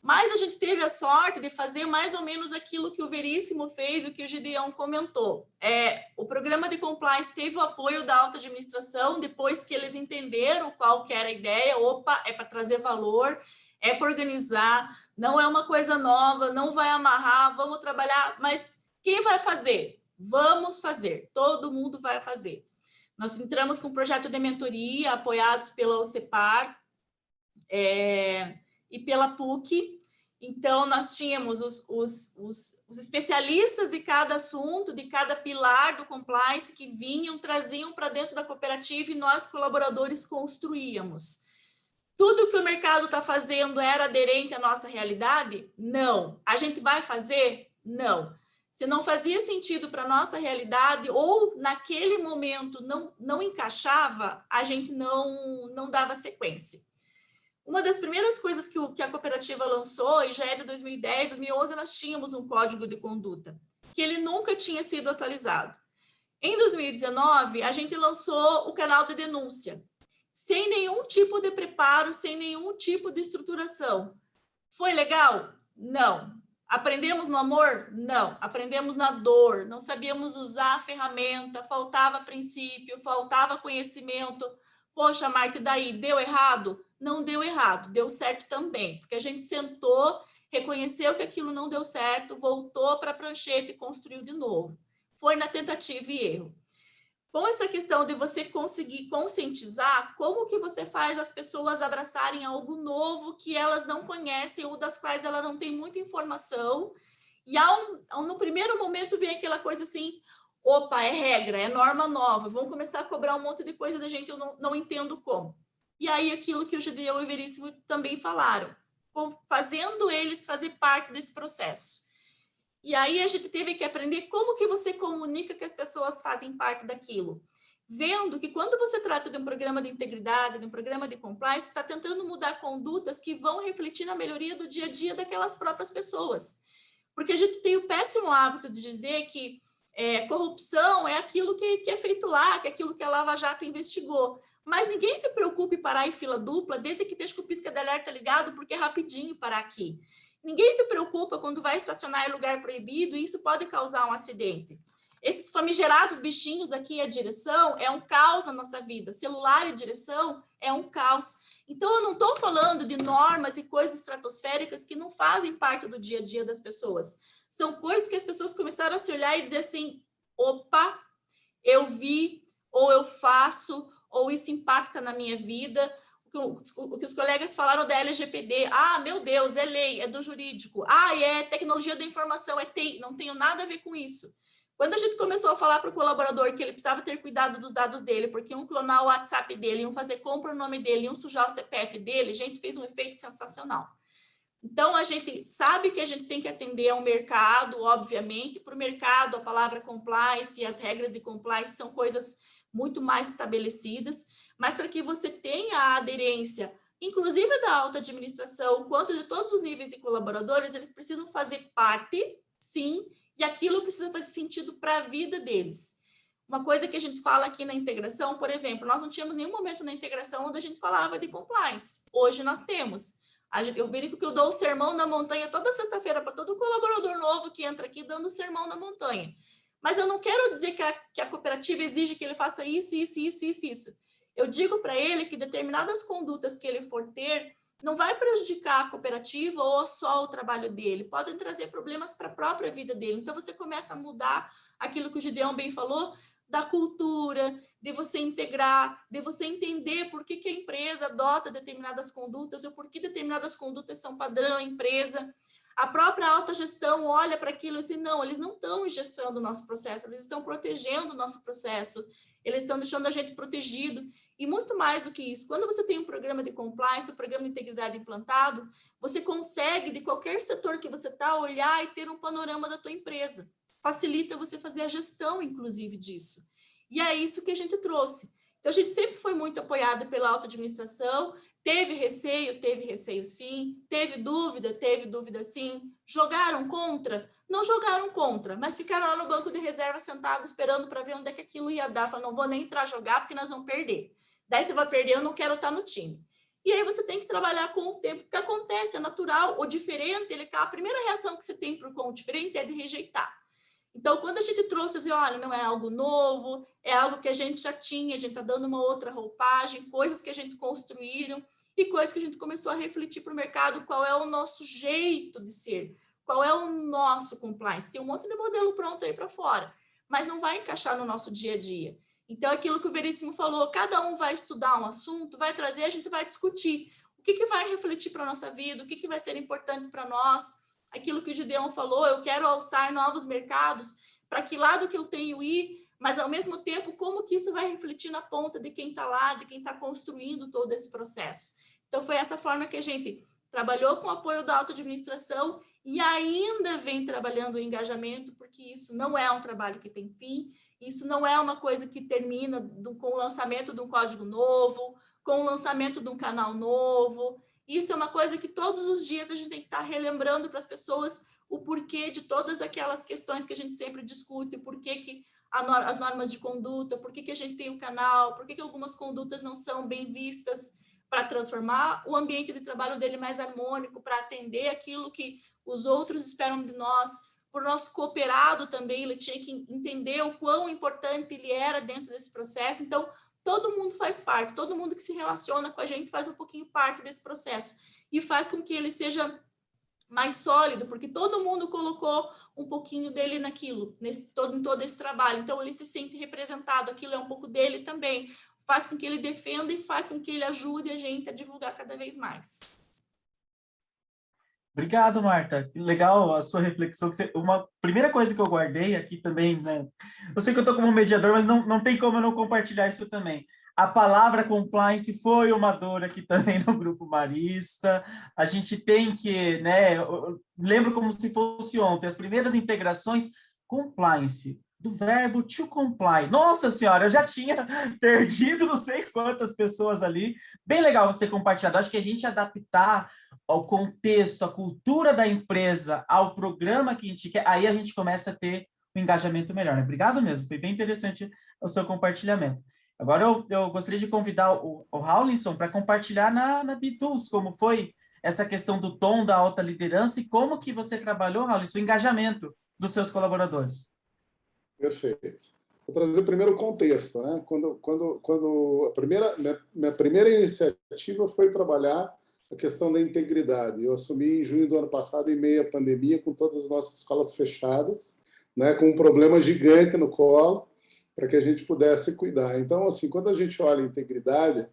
Mas a gente teve a sorte de fazer mais ou menos aquilo que o Veríssimo fez, o que o Gideon comentou. O programa de compliance teve o apoio da alta administração, depois que eles entenderam qual que era a ideia. Opa, é para trazer valor, é para organizar, não é uma coisa nova, não vai amarrar, vamos trabalhar. Mas quem vai fazer? Vamos fazer, todo mundo vai fazer. Nós entramos com um projeto de mentoria, apoiados pela OCEPAR, e pela PUC. Então, nós tínhamos os especialistas de cada assunto, de cada pilar do compliance, que traziam para dentro da cooperativa e nós, colaboradores, construíamos. Tudo que o mercado está fazendo era aderente à nossa realidade? Não. A gente vai fazer? Não. Se não fazia sentido para a nossa realidade ou naquele momento não encaixava, a gente não dava sequência. Uma das primeiras coisas que a cooperativa lançou, e já é de 2010, 2011, nós tínhamos um código de conduta, que ele nunca tinha sido atualizado. Em 2019, a gente lançou o canal de denúncia, sem nenhum tipo de preparo, sem nenhum tipo de estruturação. Foi legal? Não. Aprendemos no amor? Não. Aprendemos na dor. Não sabíamos usar a ferramenta, faltava princípio, faltava conhecimento. Poxa, Marta, e daí? Deu errado? Não deu errado, deu certo também. Porque a gente sentou, reconheceu que aquilo não deu certo, voltou para a prancheta e construiu de novo. Foi na tentativa e erro. Com essa questão de você conseguir conscientizar, como que você faz as pessoas abraçarem algo novo que elas não conhecem ou das quais ela não tem muita informação, e no primeiro momento vem aquela coisa assim, opa, é regra, é norma nova, vão começar a cobrar um monte de coisa da gente, eu não entendo como. E aí aquilo que o Gideão e o Veríssimo também falaram, fazendo eles fazer parte desse processo. E aí a gente teve que aprender como que você comunica que as pessoas fazem parte daquilo. Vendo que quando você trata de um programa de integridade, de um programa de compliance, está tentando mudar condutas que vão refletir na melhoria do dia a dia daquelas próprias pessoas. Porque a gente tem o péssimo hábito de dizer que corrupção é aquilo que é feito lá, que é aquilo que a Lava Jato investigou. Mas ninguém se preocupe em parar em fila dupla, desde que esteja com o pisca de alerta ligado, porque é rapidinho parar aqui. Ninguém se preocupa quando vai estacionar em lugar proibido e isso pode causar um acidente. Esses famigerados bichinhos aqui, a direção, é um caos na nossa vida. Celular e direção é um caos. Então, eu não estou falando de normas e coisas estratosféricas que não fazem parte do dia a dia das pessoas. São coisas que as pessoas começaram a se olhar e dizer assim, opa, eu vi, ou eu faço, ou isso impacta na minha vida. O que os colegas falaram da LGPD, meu Deus, é lei, é do jurídico, é tecnologia da informação, é TI, não tenho nada a ver com isso. Quando a gente começou a falar para o colaborador que ele precisava ter cuidado dos dados dele, porque iam clonar o WhatsApp dele, iam fazer compra no nome dele, iam sujar o CPF dele, a gente fez um efeito sensacional. Então, a gente sabe que a gente tem que atender ao mercado, obviamente, para o mercado, a palavra compliance e as regras de compliance são coisas muito mais estabelecidas, mas para que você tenha a aderência, inclusive da alta administração, quanto de todos os níveis de colaboradores, eles precisam fazer parte, sim, e aquilo precisa fazer sentido para a vida deles. Uma coisa que a gente fala aqui na integração, por exemplo, nós não tínhamos nenhum momento na integração onde a gente falava de compliance. Hoje nós temos. Eu brinco que eu dou o sermão na montanha toda sexta-feira para todo colaborador novo que entra aqui dando o sermão na montanha. Mas eu não quero dizer que a cooperativa exige que ele faça isso. Eu digo para ele que determinadas condutas que ele for ter não vai prejudicar a cooperativa ou só o trabalho dele, podem trazer problemas para a própria vida dele. Então, você começa a mudar aquilo que o Gideão bem falou, da cultura, de você integrar, de você entender por que a empresa adota determinadas condutas ou por que determinadas condutas são padrão empresa. A própria alta gestão olha para aquilo e diz, não, eles não estão engessando o nosso processo, eles estão protegendo o nosso processo, eles estão deixando a gente protegido. E muito mais do que isso, quando você tem um programa de compliance, um programa de integridade implantado, você consegue, de qualquer setor que você está, olhar e ter um panorama da tua empresa. Facilita você fazer a gestão, inclusive, disso. E é isso que a gente trouxe. Então, a gente sempre foi muito apoiada pela alta administração, teve receio sim, teve dúvida sim, jogaram contra? Não jogaram contra, mas ficaram lá no banco de reserva sentados esperando para ver onde é que aquilo ia dar, falaram, não vou nem entrar jogar porque nós vamos perder. Daí você vai perder, eu não quero estar no time. E aí você tem que trabalhar com o tempo, porque acontece, é natural, o diferente, a primeira reação que você tem com o diferente é de rejeitar. Então, quando a gente trouxe assim, olha, não é algo novo, é algo que a gente já tinha, a gente está dando uma outra roupagem, coisas que a gente construíram e coisas que a gente começou a refletir para o mercado, qual é o nosso jeito de ser, qual é o nosso compliance. Tem um monte de modelo pronto aí para fora, mas não vai encaixar no nosso dia a dia. Então, aquilo que o Veríssimo falou, cada um vai estudar um assunto, vai trazer, a gente vai discutir o que vai refletir para a nossa vida, o que vai ser importante para nós. Aquilo que o Gideão falou, eu quero alçar novos mercados, para que lado que eu tenho ir, mas ao mesmo tempo, como que isso vai refletir na ponta de quem está lá, de quem está construindo todo esse processo. Então, foi essa forma que a gente trabalhou com o apoio da alta administração e ainda vem trabalhando o engajamento, porque isso não é um trabalho que tem fim, isso não é uma coisa que termina com o lançamento de um código novo, com o lançamento de um canal novo. Isso é uma coisa que todos os dias a gente tem que estar relembrando para as pessoas o porquê de todas aquelas questões que a gente sempre discute, o porquê que as normas de conduta, por que a gente tem o canal, por que algumas condutas não são bem vistas, para transformar o ambiente de trabalho dele mais harmônico, para atender aquilo que os outros esperam de nós. Para o nosso cooperado também, ele tinha que entender o quão importante ele era dentro desse processo. Então, todo mundo faz parte, todo mundo que se relaciona com a gente faz um pouquinho parte desse processo e faz com que ele seja mais sólido, porque todo mundo colocou um pouquinho dele naquilo, em todo esse trabalho. Então, ele se sente representado, aquilo é um pouco dele também. Faz com que ele defenda e faz com que ele ajude a gente a divulgar cada vez mais. Obrigado, Marta. Que legal a sua reflexão. Uma primeira coisa que eu guardei aqui também, né? Eu sei que eu estou como mediador, mas não tem como eu não compartilhar isso também. A palavra compliance foi uma dor aqui também no Grupo Marista. A gente tem que, né? Eu lembro como se fosse ontem, as primeiras integrações, compliance, do verbo to comply. Nossa Senhora, eu já tinha perdido não sei quantas pessoas ali. Bem legal você ter compartilhado. Acho que a gente adaptar ao contexto, à cultura da empresa, ao programa que a gente quer, aí a gente começa a ter um engajamento melhor, né? Obrigado mesmo, foi bem interessante o seu compartilhamento. Agora eu gostaria de convidar o Rawlinson para compartilhar na B-Tools como foi essa questão do tom da alta liderança e como que você trabalhou, Rawlinson, o engajamento dos seus colaboradores. Perfeito. Vou trazer primeiro o contexto, né? Quando minha primeira iniciativa foi trabalhar a questão da integridade. Eu assumi em junho do ano passado, em meio à pandemia, com todas as nossas escolas fechadas, né? Com um problema gigante no colo, para que a gente pudesse cuidar. Então, assim, quando a gente olha a integridade,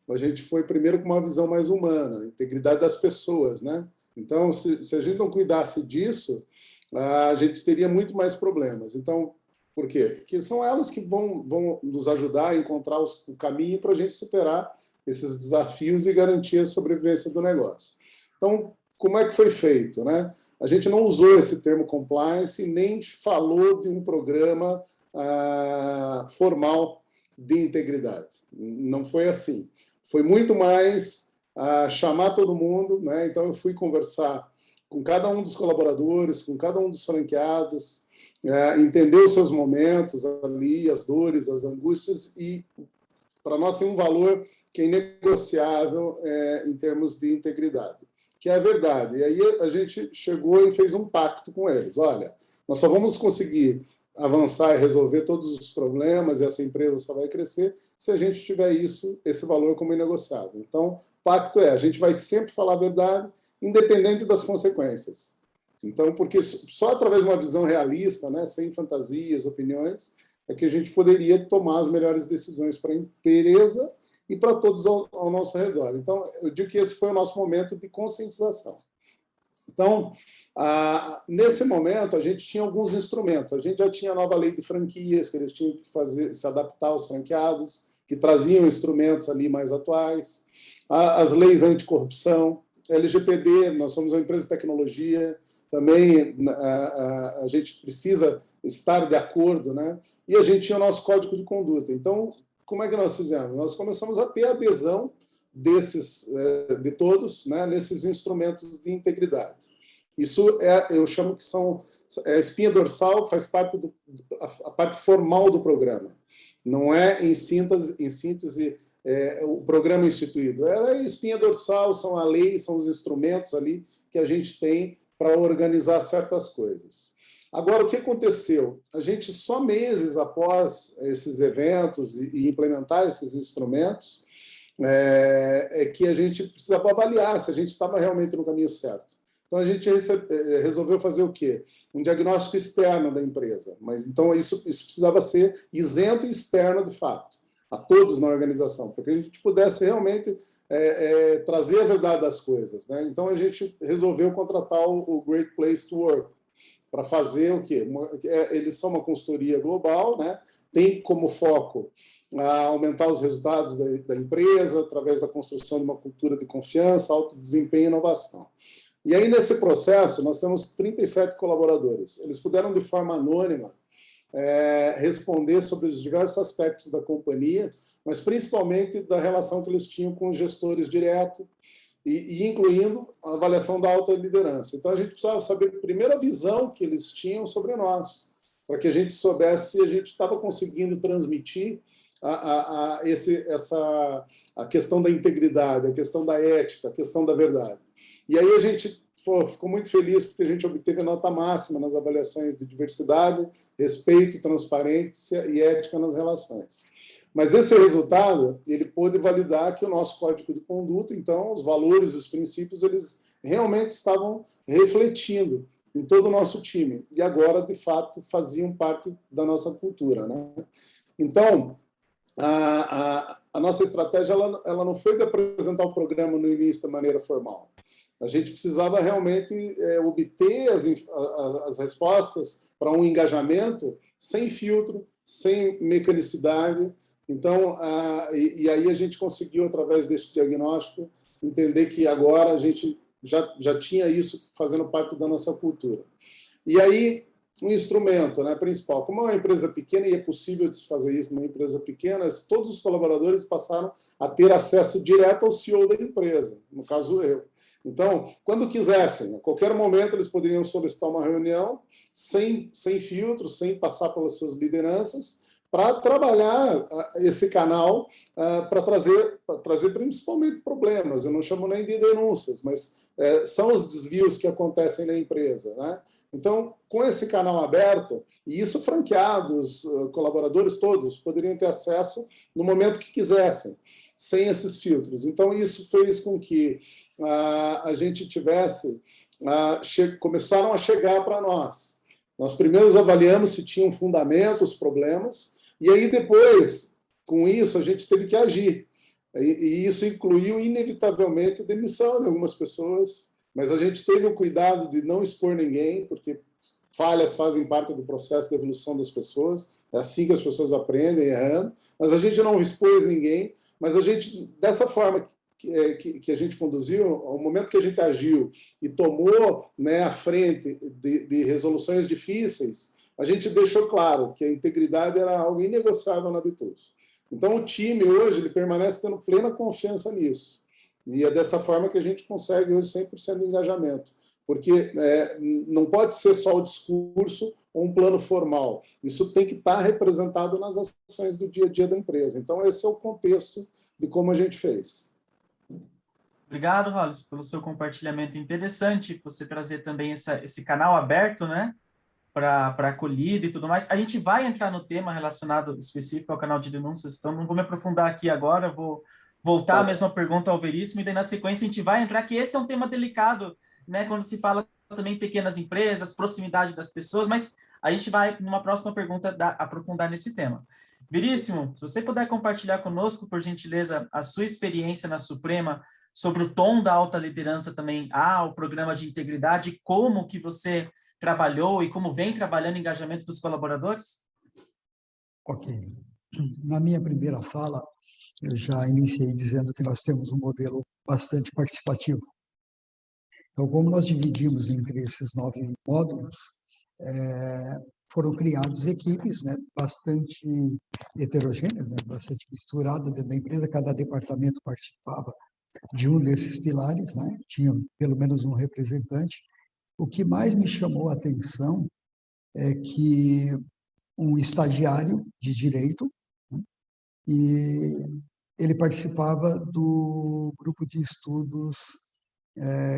a gente foi primeiro com uma visão mais humana, a integridade das pessoas, né? Então, se a gente não cuidasse disso, a gente teria muito mais problemas. Então, por quê? Porque são elas que vão nos ajudar a encontrar o caminho para a gente superar esses desafios e garantir a sobrevivência do negócio. Então, como é que foi feito, né? A gente não usou esse termo compliance, nem falou de um programa formal de integridade. Não foi assim. Foi muito mais chamar todo mundo, né? Então, eu fui conversar com cada um dos colaboradores, com cada um dos franqueados, entender os seus momentos ali, as dores, as angústias, e para nós tem um valor que é inegociável em termos de integridade, que é a verdade. E aí a gente chegou e fez um pacto com eles. Olha, nós só vamos conseguir avançar e resolver todos os problemas, e essa empresa só vai crescer se a gente tiver esse valor como inegociável. Então, o pacto a gente vai sempre falar a verdade, independente das consequências. Então, porque só através de uma visão realista, né, sem fantasias, opiniões, é que a gente poderia tomar as melhores decisões para a empresa e para todos ao nosso redor. Então, eu digo que esse foi o nosso momento de conscientização. Então, nesse momento, a gente tinha alguns instrumentos. A gente já tinha a nova lei de franquias, que eles tinham que se adaptar aos franqueados, que traziam instrumentos ali mais atuais. As leis anticorrupção, LGPD, nós somos uma empresa de tecnologia, também a gente precisa estar de acordo, né? E a gente tinha o nosso código de conduta. Então, como é que nós fizemos? Nós começamos a ter adesão de todos, né, nesses instrumentos de integridade. Isso eu chamo que são a espinha dorsal, faz parte a parte formal do programa. Não é, em síntese o programa instituído. Ela é a espinha dorsal, são a lei, são os instrumentos ali que a gente tem para organizar certas coisas. Agora, o que aconteceu? A gente, só meses após esses eventos e implementar esses instrumentos, que a gente precisava avaliar se a gente estava realmente no caminho certo. Então, a gente resolveu fazer o quê? Um diagnóstico externo da empresa. Mas, então, isso precisava ser isento e externo, de fato, a todos na organização, para que a gente pudesse realmente trazer a verdade das coisas, né? Então, a gente resolveu contratar o Great Place to Work para fazer o quê? Eles são uma consultoria global, né? Tem como foco aumentar os resultados da empresa através da construção de uma cultura de confiança, alto desempenho e inovação. E aí, nesse processo, nós temos 37 colaboradores. Eles puderam, de forma anônima, responder sobre os diversos aspectos da companhia, mas principalmente da relação que eles tinham com os gestores direto, e incluindo a avaliação da alta liderança. Então, a gente precisava saber, primeiro, a visão que eles tinham sobre nós, para que a gente soubesse se a gente estava conseguindo transmitir a questão da integridade, a questão da ética, a questão da verdade. E aí a gente ficou muito feliz porque a gente obteve a nota máxima nas avaliações de diversidade, respeito, transparência e ética nas relações. Mas esse resultado, ele pôde validar que o nosso código de conduta, então, os valores e os princípios, eles realmente estavam refletindo em todo o nosso time. E agora, de fato, faziam parte da nossa cultura, né? Então, a nossa estratégia ela não foi de apresentar o programa no início da maneira formal. A gente precisava realmente obter as respostas para um engajamento sem filtro, sem mecanicidade. Então, e aí a gente conseguiu, através desse diagnóstico, entender que agora a gente já tinha isso fazendo parte da nossa cultura. E aí, um instrumento, né, principal. Como é uma empresa pequena, e é possível de se fazer isso numa empresa pequena, todos os colaboradores passaram a ter acesso direto ao CEO da empresa, no caso eu. Então, quando quisessem, a qualquer momento eles poderiam solicitar uma reunião sem filtro, sem passar pelas suas lideranças, para trabalhar esse canal para trazer principalmente problemas. Eu não chamo nem de denúncias, mas são os desvios que acontecem na empresa, né? Então, com esse canal aberto, e isso franqueados, colaboradores todos poderiam ter acesso no momento que quisessem, sem esses filtros. Então, isso fez com que a gente tivesse... começaram a chegar para nós. Nós primeiro avaliamos se tinham fundamento os problemas, e aí depois, com isso, a gente teve que agir. E isso incluiu, inevitavelmente, demissão de algumas pessoas, mas a gente teve o cuidado de não expor ninguém, porque falhas fazem parte do processo de evolução das pessoas, é assim que as pessoas aprendem, errando, mas a gente não expôs ninguém, mas a gente, dessa forma que a gente conduziu, ao momento que a gente agiu e tomou, né, a frente de resoluções difíceis, a gente deixou claro que a integridade era algo inegociável na Bituso. Então, o time hoje ele permanece tendo plena confiança nisso. E é dessa forma que a gente consegue hoje 100% de engajamento. Porque não pode ser só o discurso ou um plano formal. Isso tem que estar representado nas ações do dia a dia da empresa. Então, esse é o contexto de como a gente fez. Obrigado, Rolls, pelo seu compartilhamento interessante, você trazer também esse canal aberto, né, para acolhida e tudo mais. A gente vai entrar no tema relacionado específico ao canal de denúncias, então não vou me aprofundar aqui agora, vou voltar a mesma pergunta ao Veríssimo, e daí na sequência a gente vai entrar, que esse é um tema delicado, né, quando se fala também em pequenas empresas, proximidade das pessoas, mas a gente vai, numa próxima pergunta, aprofundar nesse tema. Veríssimo, se você puder compartilhar conosco, por gentileza, a sua experiência na Suprema, sobre o tom da alta liderança também ao programa de integridade, como que você trabalhou e como vem trabalhando o engajamento dos colaboradores? Ok. Na minha primeira fala, eu já iniciei dizendo que nós temos um modelo bastante participativo. Então, como nós dividimos entre esses 9 módulos, foram criadas equipes, né, bastante heterogêneas, né, bastante misturadas dentro da empresa, cada departamento participava de um desses pilares, né, tinha pelo menos um representante. O que mais me chamou a atenção é que um estagiário de direito, né, e ele participava do grupo de estudos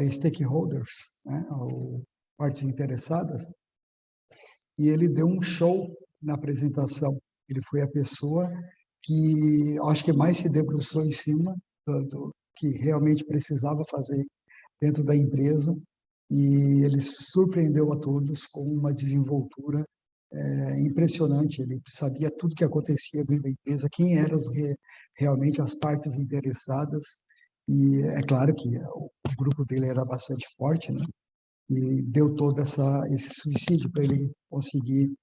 stakeholders, né, ou partes interessadas, e ele deu um show na apresentação. Ele foi a pessoa que acho que mais se debruçou em cima do que realmente precisava fazer dentro da empresa, e ele surpreendeu a todos com uma desenvoltura impressionante. Ele sabia tudo que acontecia dentro da empresa, quem eram realmente as partes interessadas, e é claro que o grupo dele era bastante forte, né? E deu todo esse subsídio para ele conseguir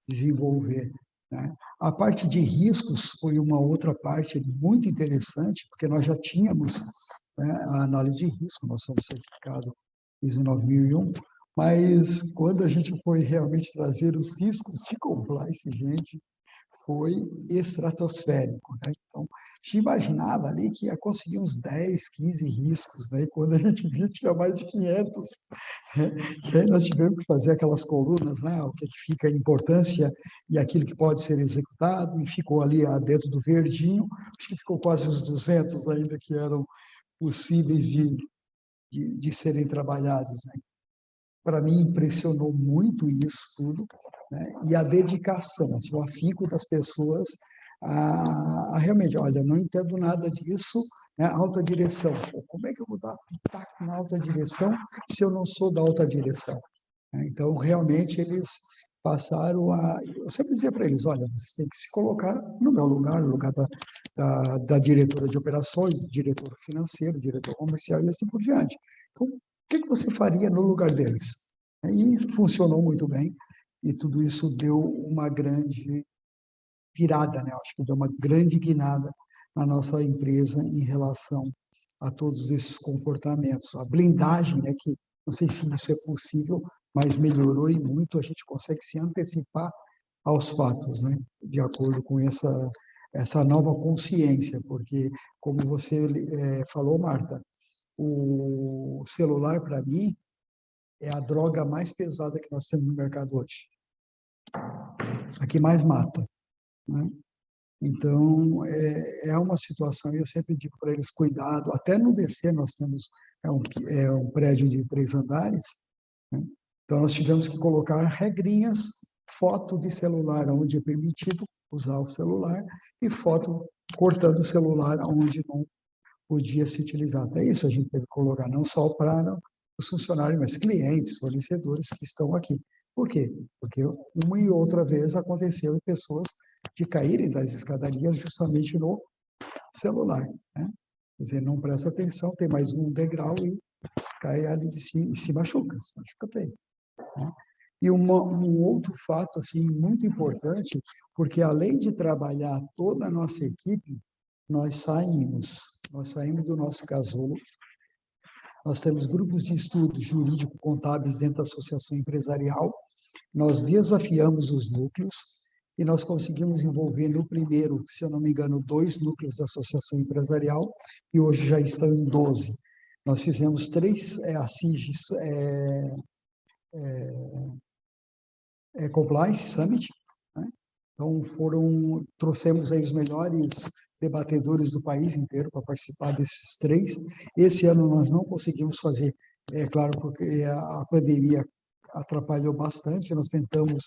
desenvolver, né? A parte de riscos foi uma outra parte muito interessante, porque nós já tínhamos, né, a análise de risco, nós somos certificados ISO 9001, mas quando a gente foi realmente trazer os riscos de compliance, gente, foi estratosférico, né? Então, gente imaginava ali que ia conseguir uns 10, 15 riscos, né? E quando a gente viu, tinha mais de 500. E aí nós tivemos que fazer aquelas colunas, né? O que fica a importância e aquilo que pode ser executado, e ficou ali dentro do verdinho, acho que ficou quase uns 200 ainda que eram possíveis de serem trabalhados, né? Para mim, impressionou muito isso tudo, né? E a dedicação, assim, o afinco das pessoas a realmente, olha, não entendo nada disso, né? Alta direção. Pô, como é que eu vou dar pitaco na alta direção se eu não sou da alta direção? Então, realmente, eles passaram a... Eu sempre dizia para eles, olha, vocês têm que se colocar no meu lugar, no lugar da diretora de operações, do diretor financeiro, diretor comercial e assim por diante. Então, o que você faria no lugar deles? E funcionou muito bem, e tudo isso deu uma grande virada, né? Acho que deu uma grande guinada na nossa empresa em relação a todos esses comportamentos. A blindagem, né, que não sei se isso é possível, mas melhorou e muito, a gente consegue se antecipar aos fatos, né? De acordo com essa nova consciência, porque, como você falou, Marta, o celular, para mim, é a droga mais pesada que nós temos no mercado hoje. A que mais mata, né? Então, é uma situação, e eu sempre digo para eles, cuidado, até no DC nós temos, um prédio de 3 andares, né? Então nós tivemos que colocar regrinhas, foto de celular onde é permitido usar o celular, e foto cortando o celular onde não podia se utilizar. Até isso a gente teve que colocar, não só para os funcionários, mas clientes, fornecedores que estão aqui. Por quê? Porque uma e outra vez aconteceu em pessoas de caírem das escadarias justamente no celular, né? Quer dizer, não presta atenção, tem mais um degrau e cai ali de cima, e se machuca feio, né? E um outro fato assim muito importante, porque além de trabalhar toda a nossa equipe, nós saímos do nosso casulo. Nós temos grupos de estudo jurídico-contábeis dentro da associação empresarial. Nós desafiamos os núcleos e nós conseguimos envolver no primeiro, se eu não me engano, 2 núcleos da associação empresarial, e hoje já estão em 12. Nós fizemos 3 ASIGs Compliance Summit, né? Então, trouxemos aí os melhores debatedores do país inteiro para participar desses 3. Esse ano nós não conseguimos fazer, claro, porque a pandemia atrapalhou bastante, nós tentamos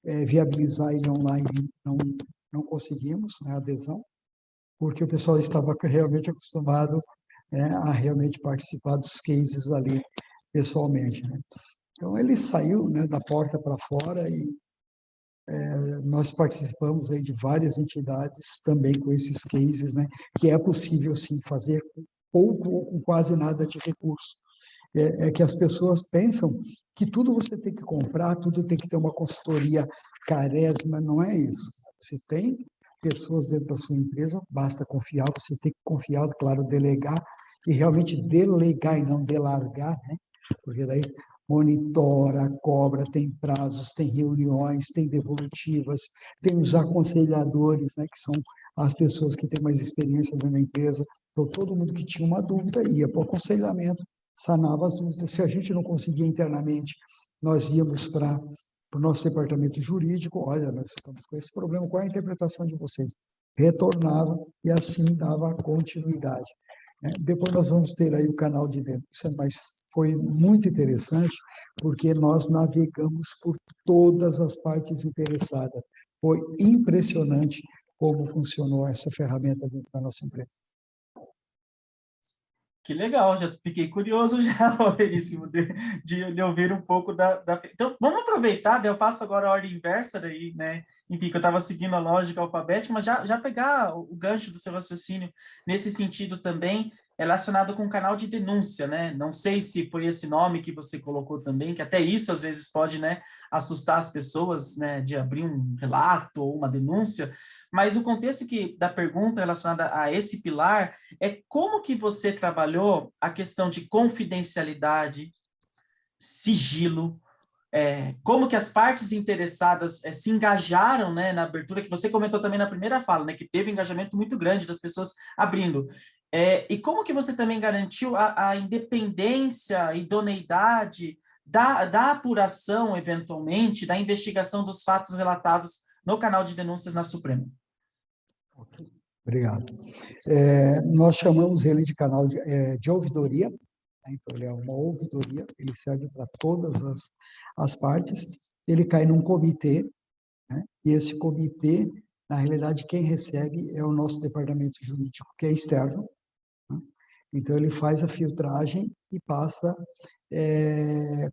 viabilizar ele online, não conseguimos, né, a adesão, porque o pessoal estava realmente acostumado, né, a realmente participar dos cases ali pessoalmente, né? Então, ele saiu, né, da porta para fora e nós participamos aí de várias entidades também com esses cases, né, que é possível, sim, fazer com pouco ou com quase nada de recurso. É que as pessoas pensam que tudo você tem que comprar, tudo tem que ter uma consultoria carésima, não é isso. Você tem pessoas dentro da sua empresa, basta confiar, você tem que confiar, claro, delegar, e realmente delegar e não delargar, né? Porque daí monitora, cobra, tem prazos, tem reuniões, tem devolutivas, tem os aconselhadores, né, que são as pessoas que têm mais experiência dentro da empresa. Então, todo mundo que tinha uma dúvida ia para o aconselhamento, sanava as dúvidas. Se a gente não conseguia internamente, nós íamos para o nosso departamento jurídico, olha, nós estamos com esse problema, qual é a interpretação de vocês? Retornava e assim dava continuidade, né? Depois nós vamos ter aí o canal de denúncia, mas foi muito interessante, porque nós navegamos por todas as partes interessadas. Foi impressionante como funcionou essa ferramenta dentro da nossa empresa. Que legal, já fiquei curioso já, Veríssimo, de ouvir um pouco da... Então, vamos aproveitar, eu passo agora a ordem inversa daí, né? Enfim, que eu estava seguindo a lógica alfabética, mas já pegar o gancho do seu raciocínio nesse sentido também, relacionado com o canal de denúncia, né? Não sei se foi esse nome que você colocou também, que até isso às vezes pode, né, assustar as pessoas, né, de abrir um relato ou uma denúncia, mas o contexto da pergunta relacionada a esse pilar é como que você trabalhou a questão de confidencialidade, sigilo, como que as partes interessadas se engajaram, né, na abertura, que você comentou também na primeira fala, né, que teve um engajamento muito grande das pessoas abrindo. E como que você também garantiu a independência, idoneidade da apuração, eventualmente, da investigação dos fatos relatados no canal de denúncias na Suprema? Ok, obrigado. Nós chamamos ele de canal de ouvidoria, né? Então ele é uma ouvidoria, ele serve para todas as partes, ele cai num comitê, né? E esse comitê, na realidade, quem recebe é o nosso departamento jurídico, que é externo, né? Então ele faz a filtragem e passa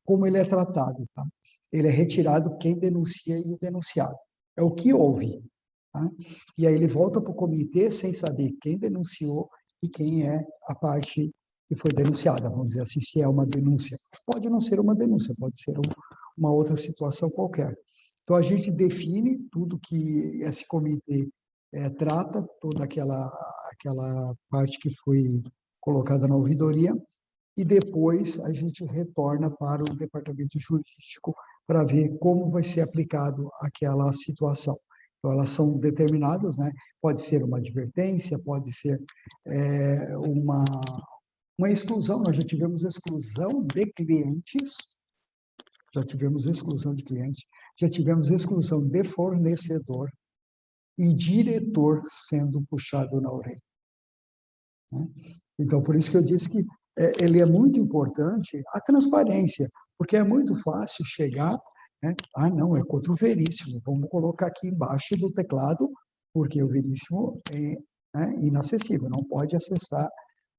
como ele é tratado, tá? Ele é retirado quem denuncia e o denunciado. É o que houve, tá? E aí ele volta para o comitê sem saber quem denunciou e quem é a parte que foi denunciada, vamos dizer assim, se é uma denúncia. Pode não ser uma denúncia, pode ser uma outra situação qualquer. Então, a gente define tudo que esse comitê trata, toda aquela parte que foi colocada na ouvidoria, e depois a gente retorna para o departamento jurídico para ver como vai ser aplicado aquela situação. Então, elas são determinadas, né? Pode ser uma advertência, pode ser uma exclusão. Nós já tivemos exclusão de clientes, já tivemos exclusão de fornecedor e diretor sendo puxado na orelha, né? Então, por isso que eu disse que ele é muito importante a transparência, porque é muito fácil chegar, né? Ah, não, é contra o Veríssimo, vamos colocar aqui embaixo do teclado, porque o Veríssimo é, né, inacessível, não pode acessar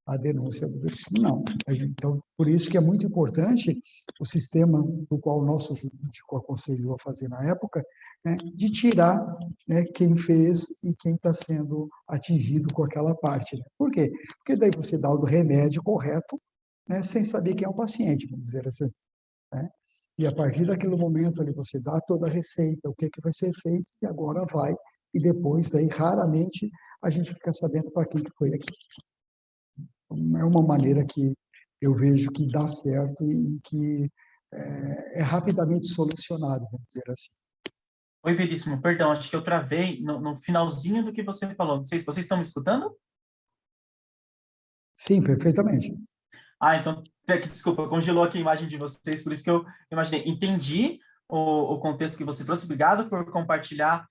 a denúncia do Veríssimo, não. Então, por isso que é muito importante o sistema do qual o nosso jurídico aconselhou a fazer na época, né, de tirar, né, quem fez e quem está sendo atingido com aquela parte, né? Por quê? Porque daí você dá o remédio correto, né, sem saber quem é o paciente, vamos dizer assim, né? E a partir daquele momento ali você dá toda a receita, o que vai ser feito, e agora vai, e depois daí raramente a gente fica sabendo para quem que foi aquilo. É uma maneira que eu vejo que dá certo e que é rapidamente solucionado, vamos dizer assim. Oi, Veríssimo, perdão, acho que eu travei no finalzinho do que você falou. Não sei se vocês estão me escutando? Sim, perfeitamente. Então, desculpa, congelou aqui a imagem de vocês, por isso que eu imaginei. Entendi o contexto que você trouxe, obrigado por compartilhar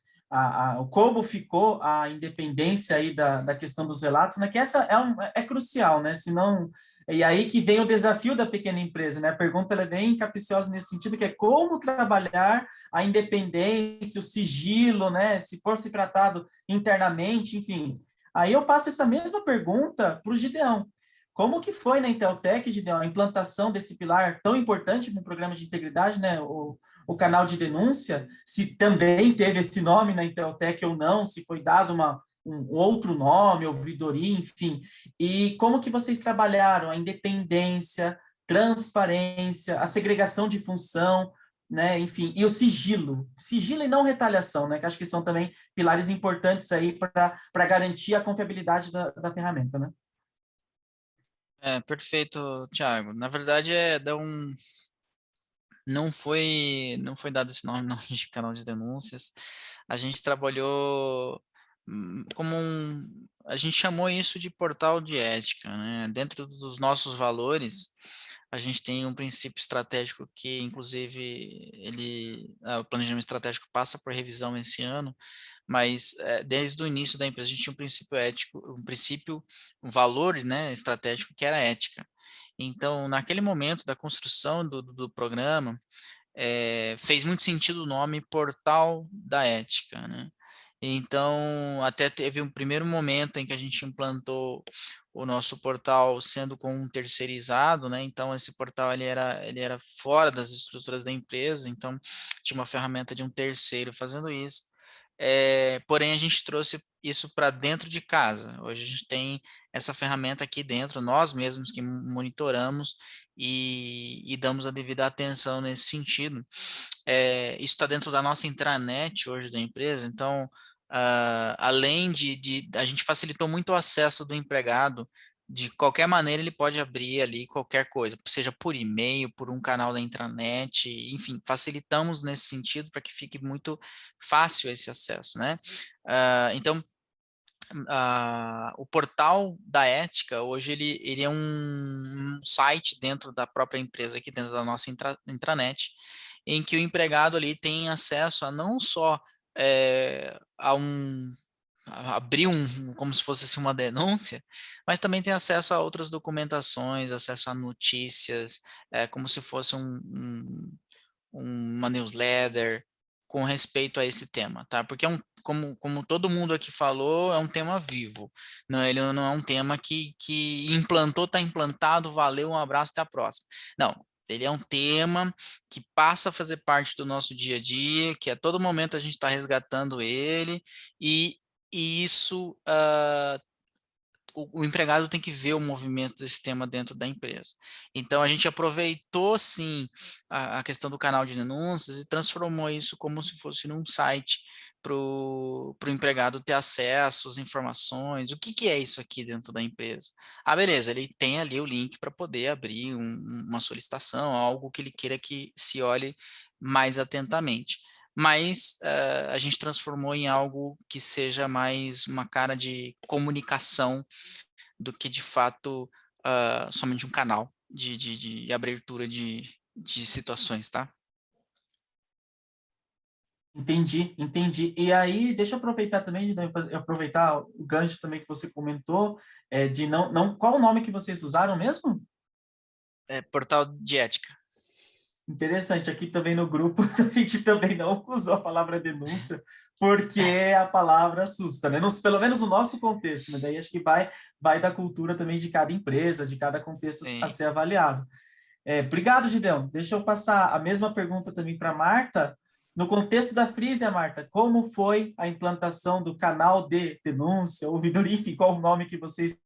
como ficou a independência aí da questão dos relatos, né? Que essa é crucial, né? Senão, e aí que vem o desafio da pequena empresa, né? A pergunta ela é bem capciosa nesse sentido, que é como trabalhar a independência, o sigilo, né? Se for se tratado internamente, enfim. Aí eu passo essa mesma pergunta para o Gideão. Como que foi na Inteltec, Gideão, a implantação desse pilar tão importante no programa de integridade, né? O canal de denúncia, se também teve esse nome na Inteltec ou não, se foi dado um outro nome, ouvidoria, enfim. E como que vocês trabalharam a independência, transparência, a segregação de função, né? Enfim, e o sigilo e não retaliação, né? Que acho que são também pilares importantes aí para garantir a confiabilidade da ferramenta, né? Perfeito, Thiago. Na verdade, não foi dado esse nome não, de canal de denúncias. A gente trabalhou a gente chamou isso de portal de ética, né? Dentro dos nossos valores, a gente tem um princípio estratégico que, inclusive, o planejamento estratégico passa por revisão esse ano, mas desde o início da empresa a gente tinha um princípio ético, um valor, né, estratégico, que era a ética. Então, naquele momento da construção do programa, fez muito sentido o nome Portal da Ética, né? Então, até teve um primeiro momento em que a gente implantou o nosso portal sendo com um terceirizado, né? Então, esse portal ele era fora das estruturas da empresa, então tinha uma ferramenta de um terceiro fazendo isso. Porém, a gente trouxe isso para dentro de casa. Hoje a gente tem essa ferramenta aqui dentro, nós mesmos que monitoramos e damos a devida atenção nesse sentido. Isso está dentro da nossa intranet hoje da empresa, então, além a gente facilitou muito o acesso do empregado de qualquer maneira ele pode abrir ali qualquer coisa, seja por e-mail, por um canal da intranet, enfim, facilitamos nesse sentido para que fique muito fácil esse acesso, né? Então, o portal da ética, hoje ele é um site dentro da própria empresa, aqui dentro da nossa intranet, em que o empregado ali tem acesso a não só abrir como se fosse assim, uma denúncia, mas também tem acesso a outras documentações, acesso a notícias, como se fosse uma newsletter com respeito a esse tema, tá? Porque como todo mundo aqui falou, é um tema vivo. Ele não é um tema que implantou, está implantado, valeu, um abraço, até a próxima. Não, ele é um tema que passa a fazer parte do nosso dia a dia, que a todo momento a gente está resgatando ele, e isso, o empregado tem que ver o movimento desse tema dentro da empresa. Então, a gente aproveitou, sim, a questão do canal de denúncias e transformou isso como se fosse num site para o empregado ter acesso às informações. O que é isso aqui dentro da empresa? Beleza, ele tem ali o link para poder abrir uma solicitação, algo que ele queira que se olhe mais atentamente. Mas a gente transformou em algo que seja mais uma cara de comunicação do que, de fato, somente um canal de abertura de situações, tá? Entendi. E aí, deixa eu aproveitar também, aproveitar o gancho também que você comentou, de qual o nome que vocês usaram mesmo? Portal de ética. Interessante, aqui também no grupo a gente também não usou a palavra denúncia, porque a palavra assusta, né? Pelo menos no nosso contexto, mas daí acho que vai da cultura também de cada empresa, de cada contexto a ser avaliado. Obrigado, Gideon. Deixa eu passar a mesma pergunta também para a Marta. No contexto da Frisia, Marta, como foi a implantação do canal de denúncia, ouvidoria, enfim, qual o nome que vocês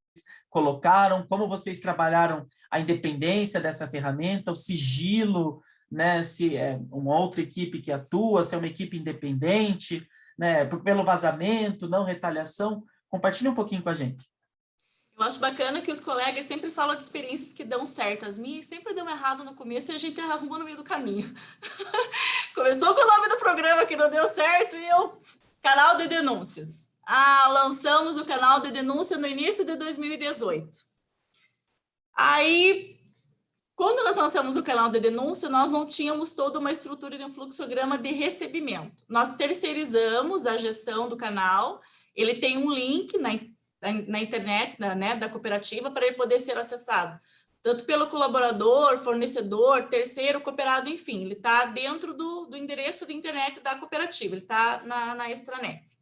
colocaram, como vocês trabalharam a independência dessa ferramenta, o sigilo, né, se é uma outra equipe que atua, se é uma equipe independente, né, pelo vazamento, não retaliação. Compartilhe um pouquinho com a gente. Eu acho bacana que os colegas sempre falam de experiências que dão certo. As minhas sempre dão errado no começo e a gente arrumou no meio do caminho. Começou com o nome do programa que não deu certo e canal de denúncias. Lançamos o canal de denúncia no início de 2018. Aí, quando nós lançamos o canal de denúncia, nós não tínhamos toda uma estrutura de um fluxograma de recebimento. Nós terceirizamos a gestão do canal, ele tem um link na internet da cooperativa para ele poder ser acessado, tanto pelo colaborador, fornecedor, terceiro, cooperado, enfim, ele está dentro do endereço de internet da cooperativa, ele está na extranet.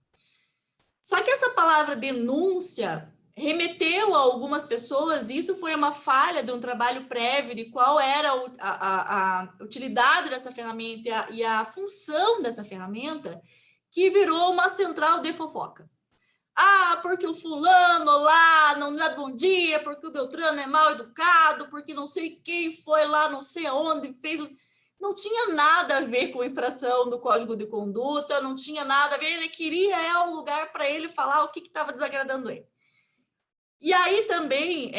Só que essa palavra denúncia remeteu a algumas pessoas, e isso foi uma falha de um trabalho prévio de qual era a utilidade dessa ferramenta e a função dessa ferramenta, que virou uma central de fofoca. Porque o fulano lá não dá bom dia, porque o Beltrano é mal educado, porque não sei quem foi lá, não sei aonde, fez... Não tinha nada a ver com infração do Código de Conduta, não tinha nada a ver, ele queria um lugar para ele falar o que estava desagradando ele. E aí também,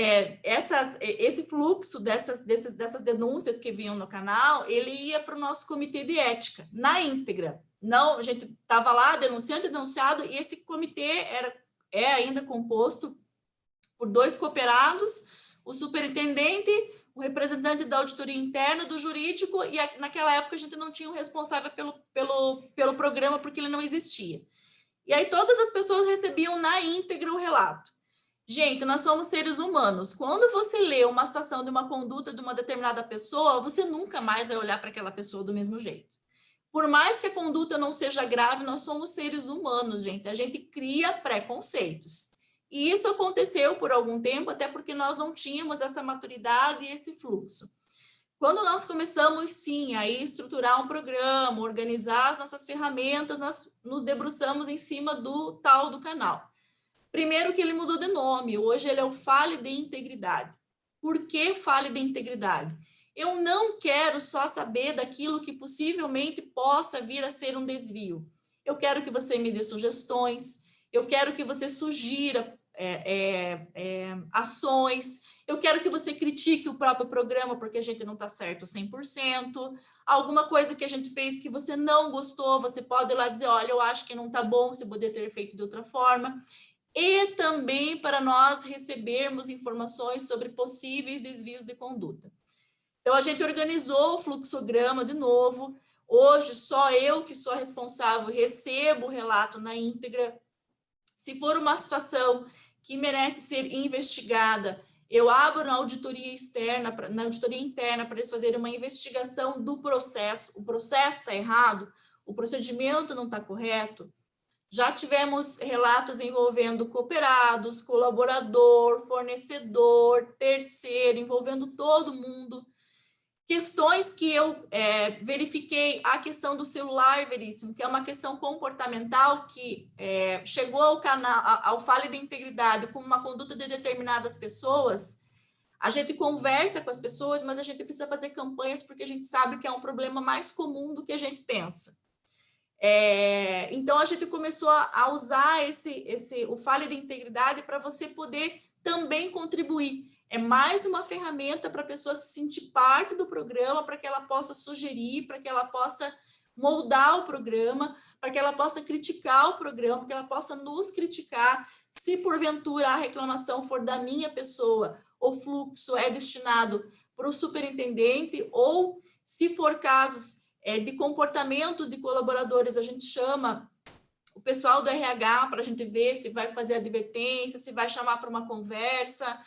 esse fluxo dessas denúncias que vinham no canal, ele ia para o nosso comitê de ética, na íntegra. Não, a gente estava lá, denunciante e denunciado, e esse comitê é ainda composto por 2 cooperados, o superintendente, o representante da auditoria interna, do jurídico, e naquela época a gente não tinha um responsável pelo programa, porque ele não existia. E aí todas as pessoas recebiam na íntegra o relato. Gente, nós somos seres humanos. Quando você lê uma situação de uma conduta de uma determinada pessoa, você nunca mais vai olhar para aquela pessoa do mesmo jeito. Por mais que a conduta não seja grave, nós somos seres humanos, gente. A gente cria preconceitos. E isso aconteceu por algum tempo, até porque nós não tínhamos essa maturidade e esse fluxo. Quando nós começamos, sim, a estruturar um programa, organizar as nossas ferramentas, nós nos debruçamos em cima do tal do canal. Primeiro que ele mudou de nome, hoje ele é o Fale de Integridade. Por que Fale de Integridade? Eu não quero só saber daquilo que possivelmente possa vir a ser um desvio. Eu quero que você me dê sugestões, eu quero que você sugira ações. Eu quero que você critique o próprio programa, porque a gente não está certo 100%. Alguma coisa que a gente fez que você não gostou, você pode ir lá dizer, olha, eu acho que não está bom, você poderia ter feito de outra forma. E também para nós recebermos informações sobre possíveis desvios de conduta. Então, a gente organizou o fluxograma de novo. Hoje, só eu que sou responsável recebo o relato na íntegra. Se for uma situação que merece ser investigada, eu abro na auditoria externa, na auditoria interna, para eles fazerem uma investigação do processo. O processo está errado, o procedimento não está correto. Já tivemos relatos envolvendo cooperados, colaborador, fornecedor, terceiro, envolvendo todo mundo. Questões que eu verifiquei, a questão do celular, Veríssimo, que é uma questão comportamental que chegou ao canal, ao Fale da Integridade como uma conduta de determinadas pessoas. A gente conversa com as pessoas, mas a gente precisa fazer campanhas porque a gente sabe que é um problema mais comum do que a gente pensa. Então, a gente começou a usar o Fale da Integridade para você poder também contribuir. É mais uma ferramenta para a pessoa se sentir parte do programa, para que ela possa sugerir, para que ela possa moldar o programa, para que ela possa criticar o programa, para que ela possa nos criticar. Se porventura a reclamação for da minha pessoa, o fluxo é destinado para o superintendente, ou se for casos de comportamentos de colaboradores, a gente chama o pessoal do RH para a gente ver se vai fazer advertência, se vai chamar para uma conversa.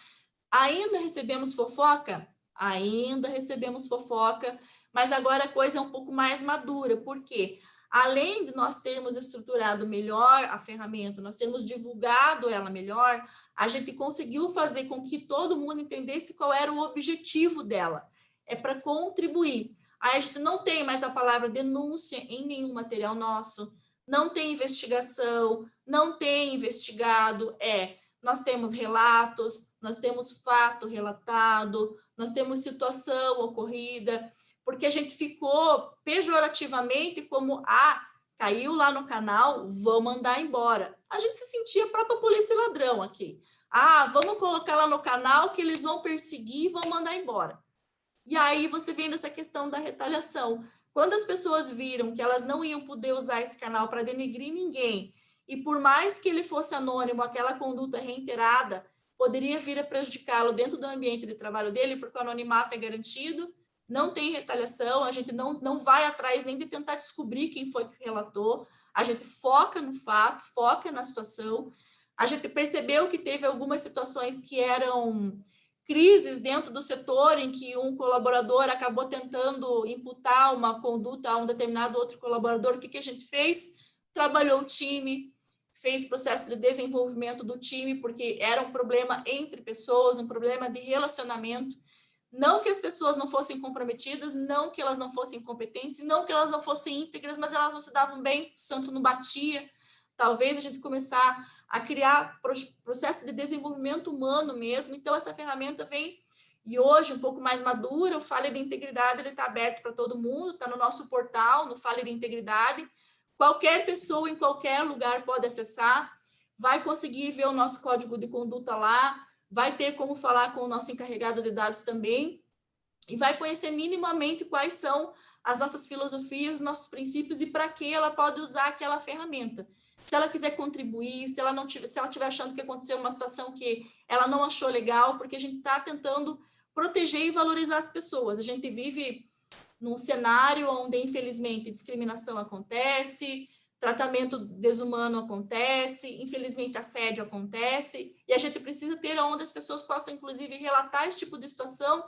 Ainda recebemos fofoca? Ainda recebemos fofoca, mas agora a coisa é um pouco mais madura, porque além de nós termos estruturado melhor a ferramenta, nós termos divulgado ela melhor, a gente conseguiu fazer com que todo mundo entendesse qual era o objetivo dela. É para contribuir. Aí a gente não tem mais a palavra denúncia em nenhum material nosso, não tem investigação, não tem investigado, nós temos relatos, nós temos fato relatado, nós temos situação ocorrida, porque a gente ficou pejorativamente como, caiu lá no canal, vou mandar embora. A gente se sentia a própria polícia ladrão aqui. Vamos colocar lá no canal que eles vão perseguir e vão mandar embora. E aí você vem nessa questão da retaliação. Quando as pessoas viram que elas não iam poder usar esse canal para denegrir ninguém, e por mais que ele fosse anônimo, aquela conduta reiterada poderia vir a prejudicá-lo dentro do ambiente de trabalho dele, porque o anonimato é garantido, não tem retaliação, a gente não vai atrás nem de tentar descobrir quem foi que relatou, a gente foca no fato, foca na situação. A gente percebeu que teve algumas situações que eram crises dentro do setor, em que um colaborador acabou tentando imputar uma conduta a um determinado outro colaborador. O que a gente fez? Trabalhou o time, fez processo de desenvolvimento do time, porque era um problema entre pessoas, um problema de relacionamento. Não que as pessoas não fossem comprometidas, não que elas não fossem competentes, não que elas não fossem íntegras, mas elas não se davam bem, o santo não batia. Talvez a gente começar a criar processo de desenvolvimento humano mesmo. Então, essa ferramenta vem, e hoje, um pouco mais madura, o Fale da Integridade está aberto para todo mundo, está no nosso portal, no Fale da Integridade. Qualquer pessoa, em qualquer lugar, pode acessar, vai conseguir ver o nosso código de conduta lá, vai ter como falar com o nosso encarregado de dados também, e vai conhecer minimamente quais são as nossas filosofias, os nossos princípios e para que ela pode usar aquela ferramenta. Se ela quiser contribuir, se ela estiver achando que aconteceu uma situação que ela não achou legal, porque a gente está tentando proteger e valorizar as pessoas. A gente vive num cenário onde, infelizmente, discriminação acontece, tratamento desumano acontece, infelizmente, assédio acontece, e a gente precisa ter onde as pessoas possam, inclusive, relatar esse tipo de situação,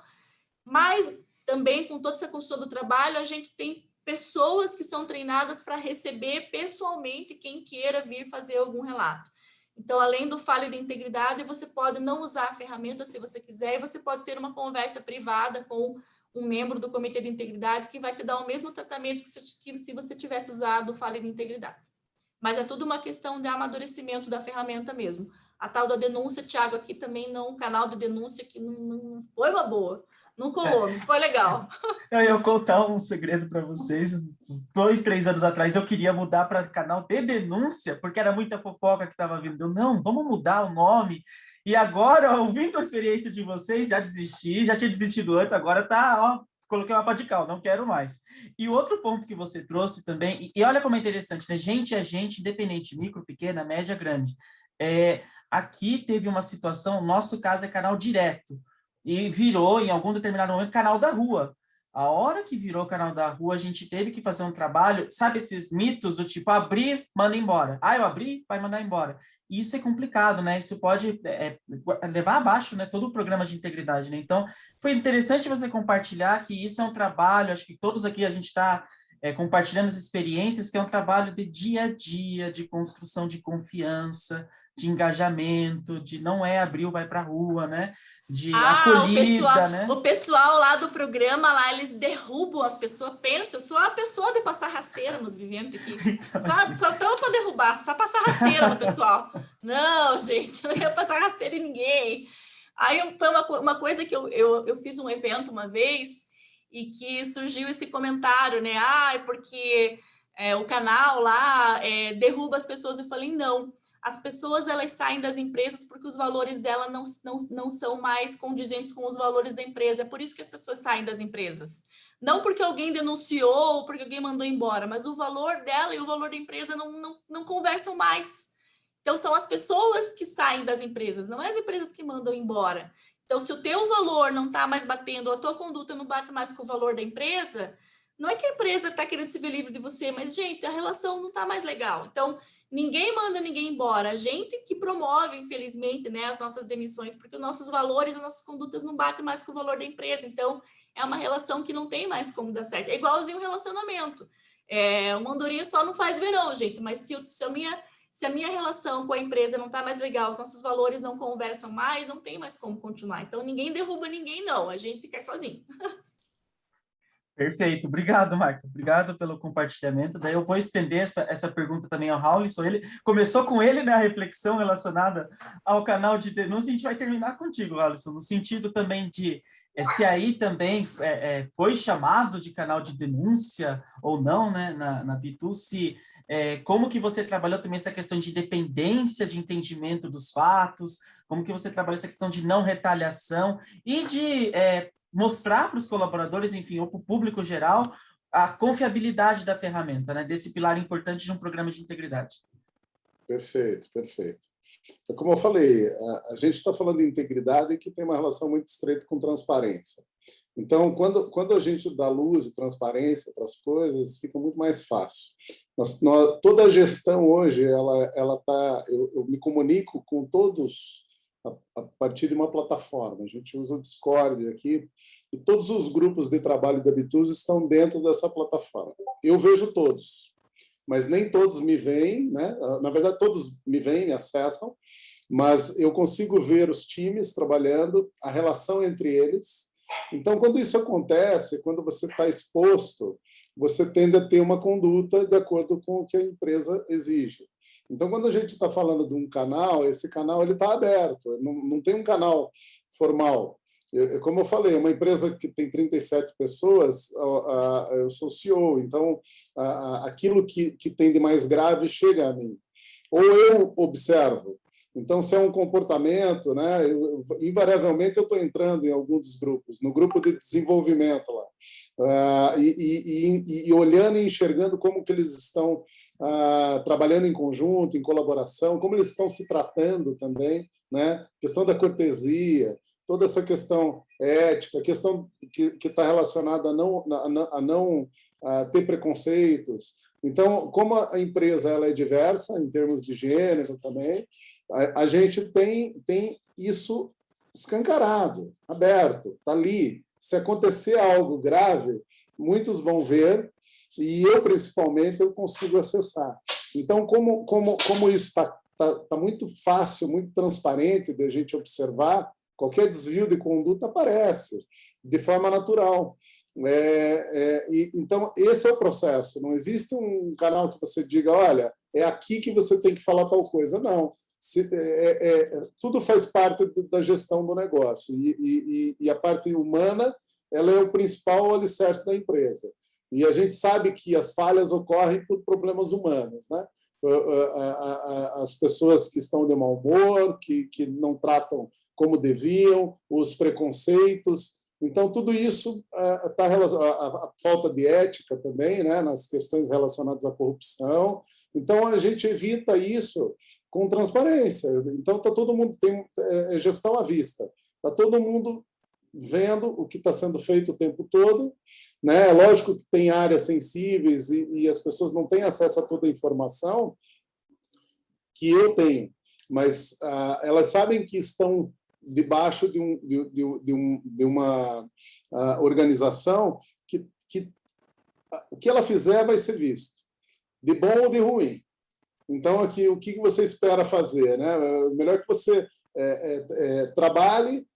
mas também, com toda essa construção do trabalho, a gente tem pessoas que são treinadas para receber pessoalmente quem queira vir fazer algum relato. Então, além do Fale da Integridade, você pode não usar a ferramenta se você quiser, e você pode ter uma conversa privada com um membro do Comitê de Integridade que vai te dar o mesmo tratamento que se você tivesse usado o Fale da Integridade. Mas é tudo uma questão de amadurecimento da ferramenta mesmo. A tal da denúncia, Thiago, aqui também não, o canal de denúncia que não foi uma boa. Não colou, não foi legal. Eu vou contar um segredo para vocês. 2, 3 anos atrás, eu queria mudar para canal de denúncia, porque era muita fofoca que estava vindo. Não, vamos mudar o nome. E agora, ouvindo a experiência de vocês, já desisti, já tinha desistido antes, agora tá, ó, coloquei uma pá de cal, não quero mais. E outro ponto que você trouxe também, e olha como é interessante, né? Gente é gente, independente, micro, pequena, média, grande. Aqui teve uma situação, nosso caso é canal direto, e virou, em algum determinado momento, canal da rua. A hora que virou canal da rua, a gente teve que fazer um trabalho, sabe esses mitos do tipo, abrir, manda embora. Eu abri, vai mandar embora. E isso é complicado, né? Isso pode levar abaixo, né, todo o programa de integridade, né? Então, foi interessante você compartilhar que isso é um trabalho, acho que todos aqui a gente está compartilhando as experiências, que é um trabalho de dia a dia, de construção de confiança, de engajamento, de não abrir, vai para a rua, né? De acolhida, né? O pessoal lá do programa, lá, eles derrubam as pessoas, pensa, eu sou a pessoa de passar rasteira nos viventes aqui. Então, só estamos para derrubar, só passar rasteira no pessoal. Não, gente, não quero passar rasteira em ninguém. Aí foi uma coisa que eu fiz um evento uma vez e que surgiu esse comentário, né? Porque o canal lá derruba as pessoas. Eu falei, não. As pessoas, elas saem das empresas porque os valores dela não são mais condizentes com os valores da empresa. É por isso que as pessoas saem das empresas. Não porque alguém denunciou ou porque alguém mandou embora, mas o valor dela e o valor da empresa não conversam mais. Então, são as pessoas que saem das empresas, não é as empresas que mandam embora. Então, se o teu valor não está mais batendo, ou a tua conduta não bate mais com o valor da empresa, não é que a empresa está querendo se ver livre de você, mas, gente, a relação não está mais legal. Então, ninguém manda ninguém embora. A gente que promove, infelizmente, né, as nossas demissões, porque os nossos valores, as nossas condutas não batem mais com o valor da empresa. Então, é uma relação que não tem mais como dar certo. É igualzinho um relacionamento. Uma andorinha só não faz verão, gente. Mas se a minha relação com a empresa não está mais legal, os nossos valores não conversam mais, não tem mais como continuar. Então, ninguém derruba ninguém, não. A gente quer sozinho. Perfeito. Obrigado, Marco. Obrigado pelo compartilhamento. Daí eu vou estender essa pergunta também ao Raulison. Ele começou com ele, né, a reflexão relacionada ao canal de denúncia. A gente vai terminar contigo, Raulison, no sentido também de se aí também foi chamado de canal de denúncia ou não, né, na Bitu, como que você trabalhou também essa questão de dependência de entendimento dos fatos, como que você trabalhou essa questão de não retaliação e de mostrar para os colaboradores, enfim, ou para o público geral, a confiabilidade da ferramenta, né, desse pilar importante de um programa de integridade. Perfeito, perfeito. Então, como eu falei, a gente está falando de integridade que tem uma relação muito estreita com transparência. Então, quando a gente dá luz e transparência para as coisas, fica muito mais fácil. Toda a gestão hoje, eu me comunico com todos a partir de uma plataforma. A gente usa o Discord aqui, e todos os grupos de trabalho da Bitus estão dentro dessa plataforma. Eu vejo todos, mas nem todos me veem, né? Na verdade, todos me veem, me acessam, mas eu consigo ver os times trabalhando, a relação entre eles. Então, quando isso acontece, quando você está exposto, você tende a ter uma conduta de acordo com o que a empresa exige. Então, quando a gente está falando de um canal, esse canal está aberto, não tem um canal formal. Como eu falei, uma empresa que tem 37 pessoas, eu sou CEO, então aquilo que tem de mais grave chega a mim. Ou eu observo. Então, se é um comportamento, né, invariavelmente eu estou entrando em algum dos grupos, no grupo de desenvolvimento lá, e olhando e enxergando como que eles estão trabalhando em conjunto, em colaboração, como eles estão se tratando também, né? Questão da cortesia, toda essa questão ética, a questão que está relacionada a não ter preconceitos. Então, como a empresa ela é diversa em termos de gênero também, a gente tem isso escancarado, aberto, está ali. Se acontecer algo grave, muitos vão ver, e eu, principalmente, eu consigo acessar. Então, como isso está muito fácil, muito transparente de a gente observar, qualquer desvio de conduta aparece de forma natural. Então, esse é o processo. Não existe um canal que você diga, olha, é aqui que você tem que falar tal coisa. Não. Tudo faz parte da gestão do negócio. E a parte humana, ela é o principal alicerce da empresa. E a gente sabe que as falhas ocorrem por problemas humanos, né? As pessoas que estão de mau humor, que não tratam como deviam, os preconceitos. Então, tudo isso está relacionado à falta de ética também, né, nas questões relacionadas à corrupção. Então, a gente evita isso com transparência. Então, todo mundo tem gestão à vista. Está todo mundo vendo o que está sendo feito o tempo todo, né? É lógico que tem áreas sensíveis e as pessoas não têm acesso a toda a informação que eu tenho, mas elas sabem que estão debaixo de uma organização que o que ela fizer vai ser visto, de bom ou de ruim. Então, aqui, o que você espera fazer, né? Melhor que você trabalhe,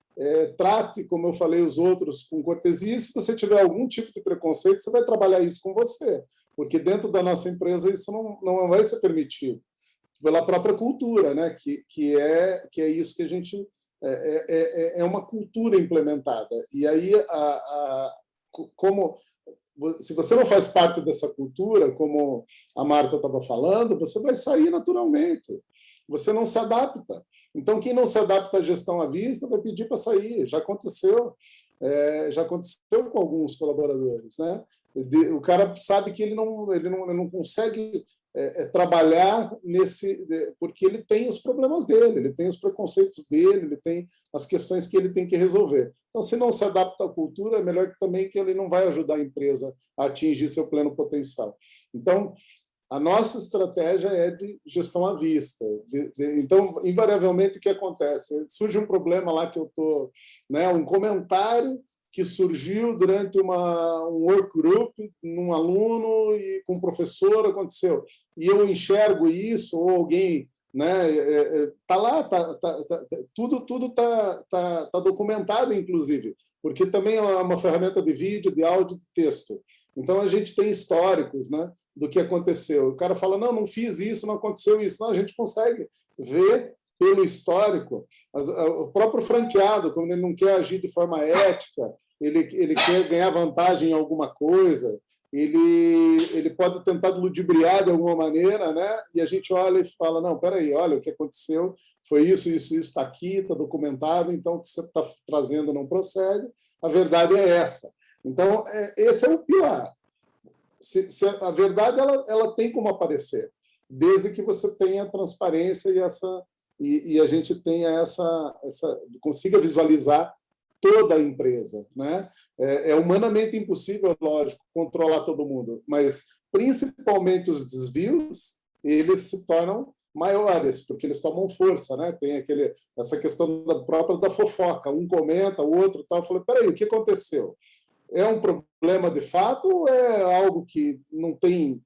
trate, como eu falei, os outros com cortesia. Se você tiver algum tipo de preconceito, você vai trabalhar isso com você, porque dentro da nossa empresa isso não vai ser permitido, pela própria cultura, né? que é isso que a gente... É uma cultura implementada. E aí, se você não faz parte dessa cultura, como a Marta estava falando, você vai sair naturalmente. Você não se adapta. Então, quem não se adapta à gestão à vista vai pedir para sair. Já aconteceu com alguns colaboradores, né? O cara sabe que ele não consegue trabalhar porque ele tem os problemas dele, ele tem os preconceitos dele, ele tem as questões que ele tem que resolver. Então, se não se adapta à cultura, é melhor também que ele não vai ajudar a empresa a atingir seu pleno potencial. Então, a nossa estratégia é de gestão à vista. Então, invariavelmente, o que acontece? Surge um problema lá que eu estou... um comentário que surgiu durante um workgroup, num aluno e com um professor, aconteceu. E eu enxergo isso, ou alguém... Está lá, tudo está documentado, inclusive, porque também é uma ferramenta de vídeo, de áudio, de texto. Então, a gente tem históricos, né, do que aconteceu. O cara fala, não fiz isso, não aconteceu isso. Não, a gente consegue ver pelo histórico. O próprio franqueado, quando ele não quer agir de forma ética, ele quer ganhar vantagem em alguma coisa, ele pode tentar ludibriar de alguma maneira, né? E a gente olha e fala, não, peraí, olha, o que aconteceu foi isso, está aqui, está documentado, então o que você está trazendo não procede, a verdade é essa. Então, esse é o pilar. A verdade ela tem como aparecer, desde que você tenha transparência e a gente tenha consiga visualizar toda a empresa, né? É humanamente impossível, lógico, controlar todo mundo, mas principalmente os desvios, eles se tornam maiores, porque eles tomam força, né? Tem essa questão própria da fofoca, um comenta, o outro tal, fala, peraí, o que aconteceu? É um problema de fato ou é algo que não tem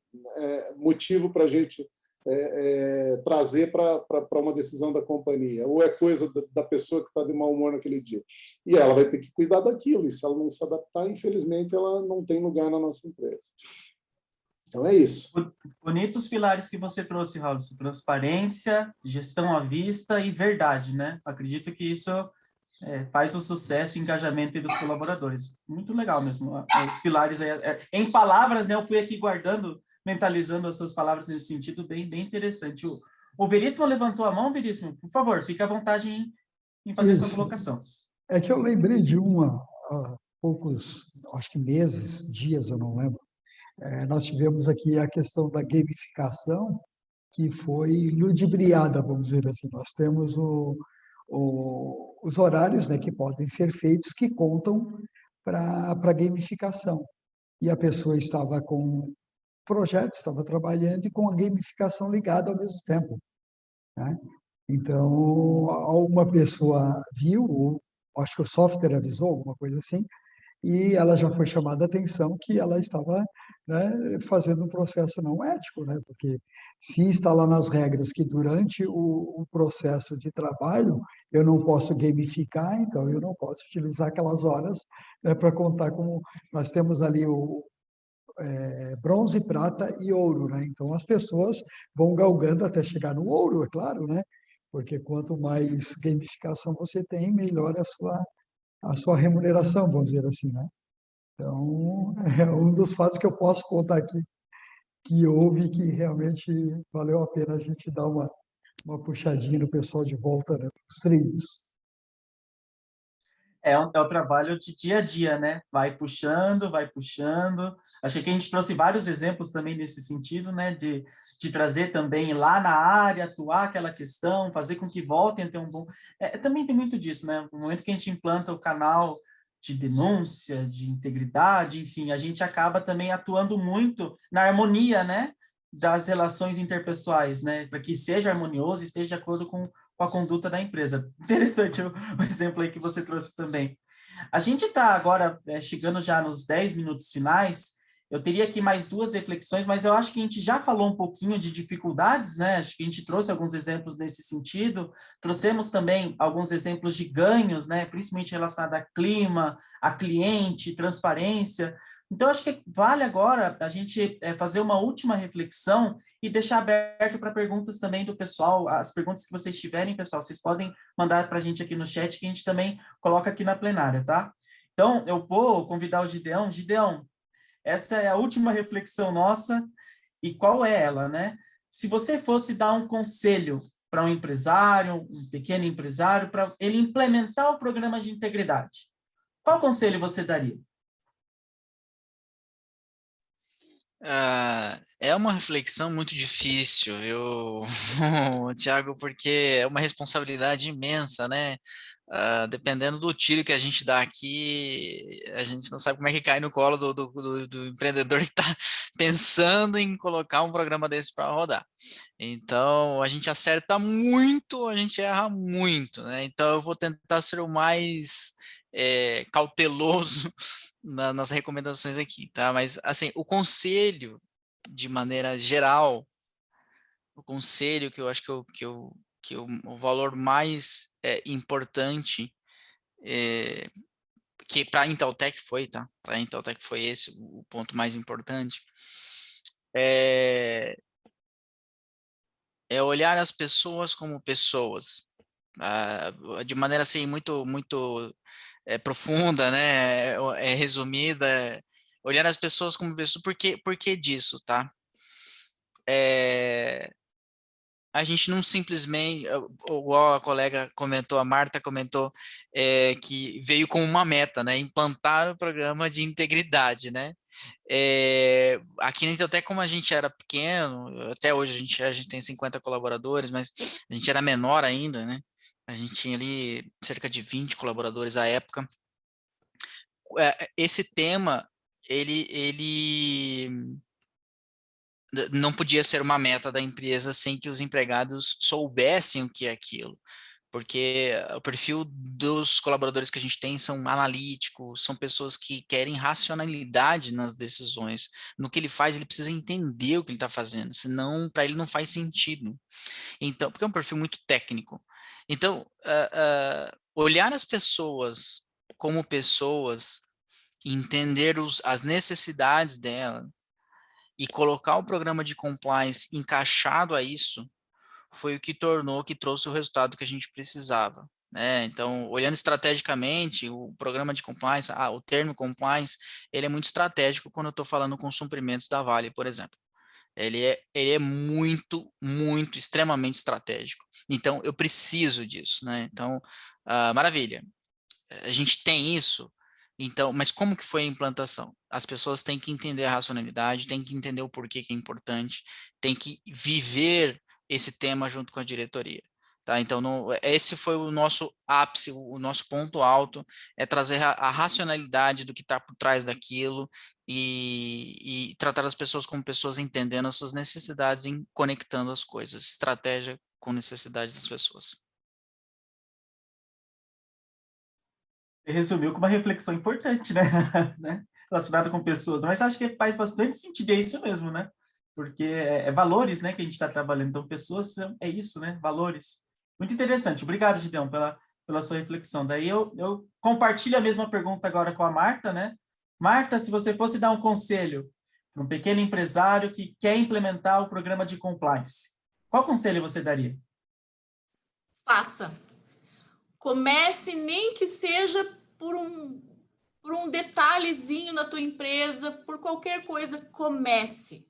motivo para a gente trazer para uma decisão da companhia? Ou é coisa da pessoa que está de mau humor naquele dia? E ela vai ter que cuidar daquilo, e se ela não se adaptar, infelizmente, ela não tem lugar na nossa empresa. Então, é isso. Bonitos pilares que você trouxe, Raul. Transparência, gestão à vista e verdade, né? Acredito que isso... faz o sucesso e engajamento dos colaboradores. Muito legal mesmo. Os pilares aí, em palavras, né? Eu fui aqui guardando, mentalizando as suas palavras nesse sentido, bem interessante. O Veríssimo levantou a mão, Veríssimo. Por favor, fique à vontade em fazer sua colocação. É que eu lembrei de há poucos, acho que meses, dias, eu não lembro. Nós tivemos aqui a questão da gamificação, que foi ludibriada, vamos dizer assim. Nós temos os horários, né, que podem ser feitos, que contam para a gamificação. E a pessoa estava com projeto, estava trabalhando e com a gamificação ligada ao mesmo tempo, né? Então, uma pessoa viu, acho que o software avisou, alguma coisa assim, e ela já foi chamada a atenção que ela estava né, fazendo um processo não ético, né? Porque se está lá nas regras que durante o processo de trabalho eu não posso gamificar, então eu não posso utilizar aquelas horas, né, para contar como nós temos ali o bronze, prata e ouro, né? Então as pessoas vão galgando até chegar no ouro, é claro, né? Porque quanto mais gamificação você tem, melhor a sua remuneração, vamos dizer assim, né? Então, é um dos fatos que eu posso contar aqui, que houve, que realmente valeu a pena a gente dar uma puxadinha no pessoal de volta, né, para os trilhos. É o trabalho de dia a dia, né? Vai puxando, vai puxando. Acho que aqui a gente trouxe vários exemplos também nesse sentido, né? De trazer também lá na área, atuar aquela questão, fazer com que voltem a ter um bom... também tem muito disso, né? No momento que a gente implanta o canal de denúncia, de integridade, enfim, a gente acaba também atuando muito na harmonia, né? Das relações interpessoais, né? Para que seja harmonioso e esteja de acordo com a conduta da empresa. Interessante o exemplo aí que você trouxe também. A gente está agora chegando já nos 10 minutos finais. Eu teria aqui mais duas reflexões, mas eu acho que a gente já falou um pouquinho de dificuldades, né? Acho que a gente trouxe alguns exemplos nesse sentido. Trouxemos também alguns exemplos de ganhos, né? Principalmente relacionado a clima, a cliente, transparência. Então, acho que vale agora a gente fazer uma última reflexão e deixar aberto para perguntas também do pessoal. As perguntas que vocês tiverem, pessoal, vocês podem mandar para a gente aqui no chat, que a gente também coloca aqui na plenária, tá? Então, eu vou convidar o Gideão. Gideão, essa é a última reflexão nossa, e qual é ela, né? Se você fosse dar um conselho para um empresário, um pequeno empresário, para ele implementar o programa de integridade, qual conselho você daria? É uma reflexão muito difícil, viu, Tiago, porque é uma responsabilidade imensa, né? Dependendo do tiro que a gente dá aqui, a gente não sabe como é que cai no colo do empreendedor que está pensando em colocar um programa desse para rodar. Então, a gente acerta muito, a gente erra muito, né? Então, eu vou tentar ser o mais cauteloso nas recomendações aqui, tá? Mas, assim, o conselho, de maneira geral, o conselho que eu acho que o valor mais importante, que para a Inteltech foi, tá? Para a Inteltech foi esse o ponto mais importante, é olhar as pessoas como pessoas, de maneira assim muito profunda, né? Resumida, olhar as pessoas como pessoas. Por que disso, tá? A gente não simplesmente, igual a colega comentou, a Marta comentou, que veio com uma meta, né? Implantar o programa de integridade, né? Aqui na Inteltech, como a gente era pequeno, até hoje a gente tem 50 colaboradores, mas a gente era menor ainda, né? A gente tinha ali cerca de 20 colaboradores à época. Esse tema, ele não podia ser uma meta da empresa sem que os empregados soubessem o que é aquilo, porque o perfil dos colaboradores que a gente tem são analíticos, são pessoas que querem racionalidade nas decisões. No que ele faz, ele precisa entender o que ele está fazendo, senão para ele não faz sentido. Então, porque é um perfil muito técnico. Então, olhar as pessoas como pessoas, entender as necessidades dela e colocar o programa de compliance encaixado a isso, foi o que trouxe o resultado que a gente precisava, né? Então, olhando estrategicamente, o programa de compliance, o termo compliance, ele é muito estratégico quando eu estou falando com suprimentos da Vale, por exemplo. Ele é muito, extremamente estratégico. Então, eu preciso disso, né? Então, maravilha. A gente tem isso, então, mas como que foi a implantação? As pessoas têm que entender a racionalidade, têm que entender o porquê que é importante, têm que viver esse tema junto com a diretoria. Tá? Então, esse foi o nosso ápice, o nosso ponto alto, é trazer a racionalidade do que está por trás daquilo e tratar as pessoas como pessoas entendendo as suas necessidades e conectando as coisas, estratégia com necessidade das pessoas. Você resumiu com uma reflexão importante, né? relacionado com pessoas, mas acho que faz bastante sentido, é isso mesmo, né? Porque é valores, né, que a gente está trabalhando. Então, pessoas é isso, né? Valores. Muito interessante. Obrigado, Gideon, pela sua reflexão. Daí eu compartilho a mesma pergunta agora com a Marta, né? Marta, se você fosse dar um conselho para um pequeno empresário que quer implementar o programa de compliance, qual conselho você daria? Faça. Comece, nem que seja por um detalhezinho na tua empresa, por qualquer coisa, comece.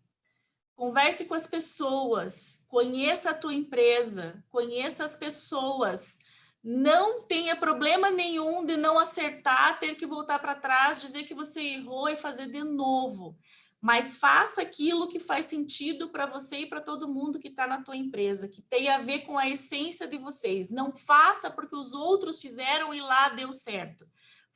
Converse com as pessoas, conheça a tua empresa, conheça as pessoas. Não tenha problema nenhum de não acertar, ter que voltar para trás, dizer que você errou e fazer de novo. Mas faça aquilo que faz sentido para você e para todo mundo que está na tua empresa, que tem a ver com a essência de vocês. Não faça porque os outros fizeram e lá deu certo.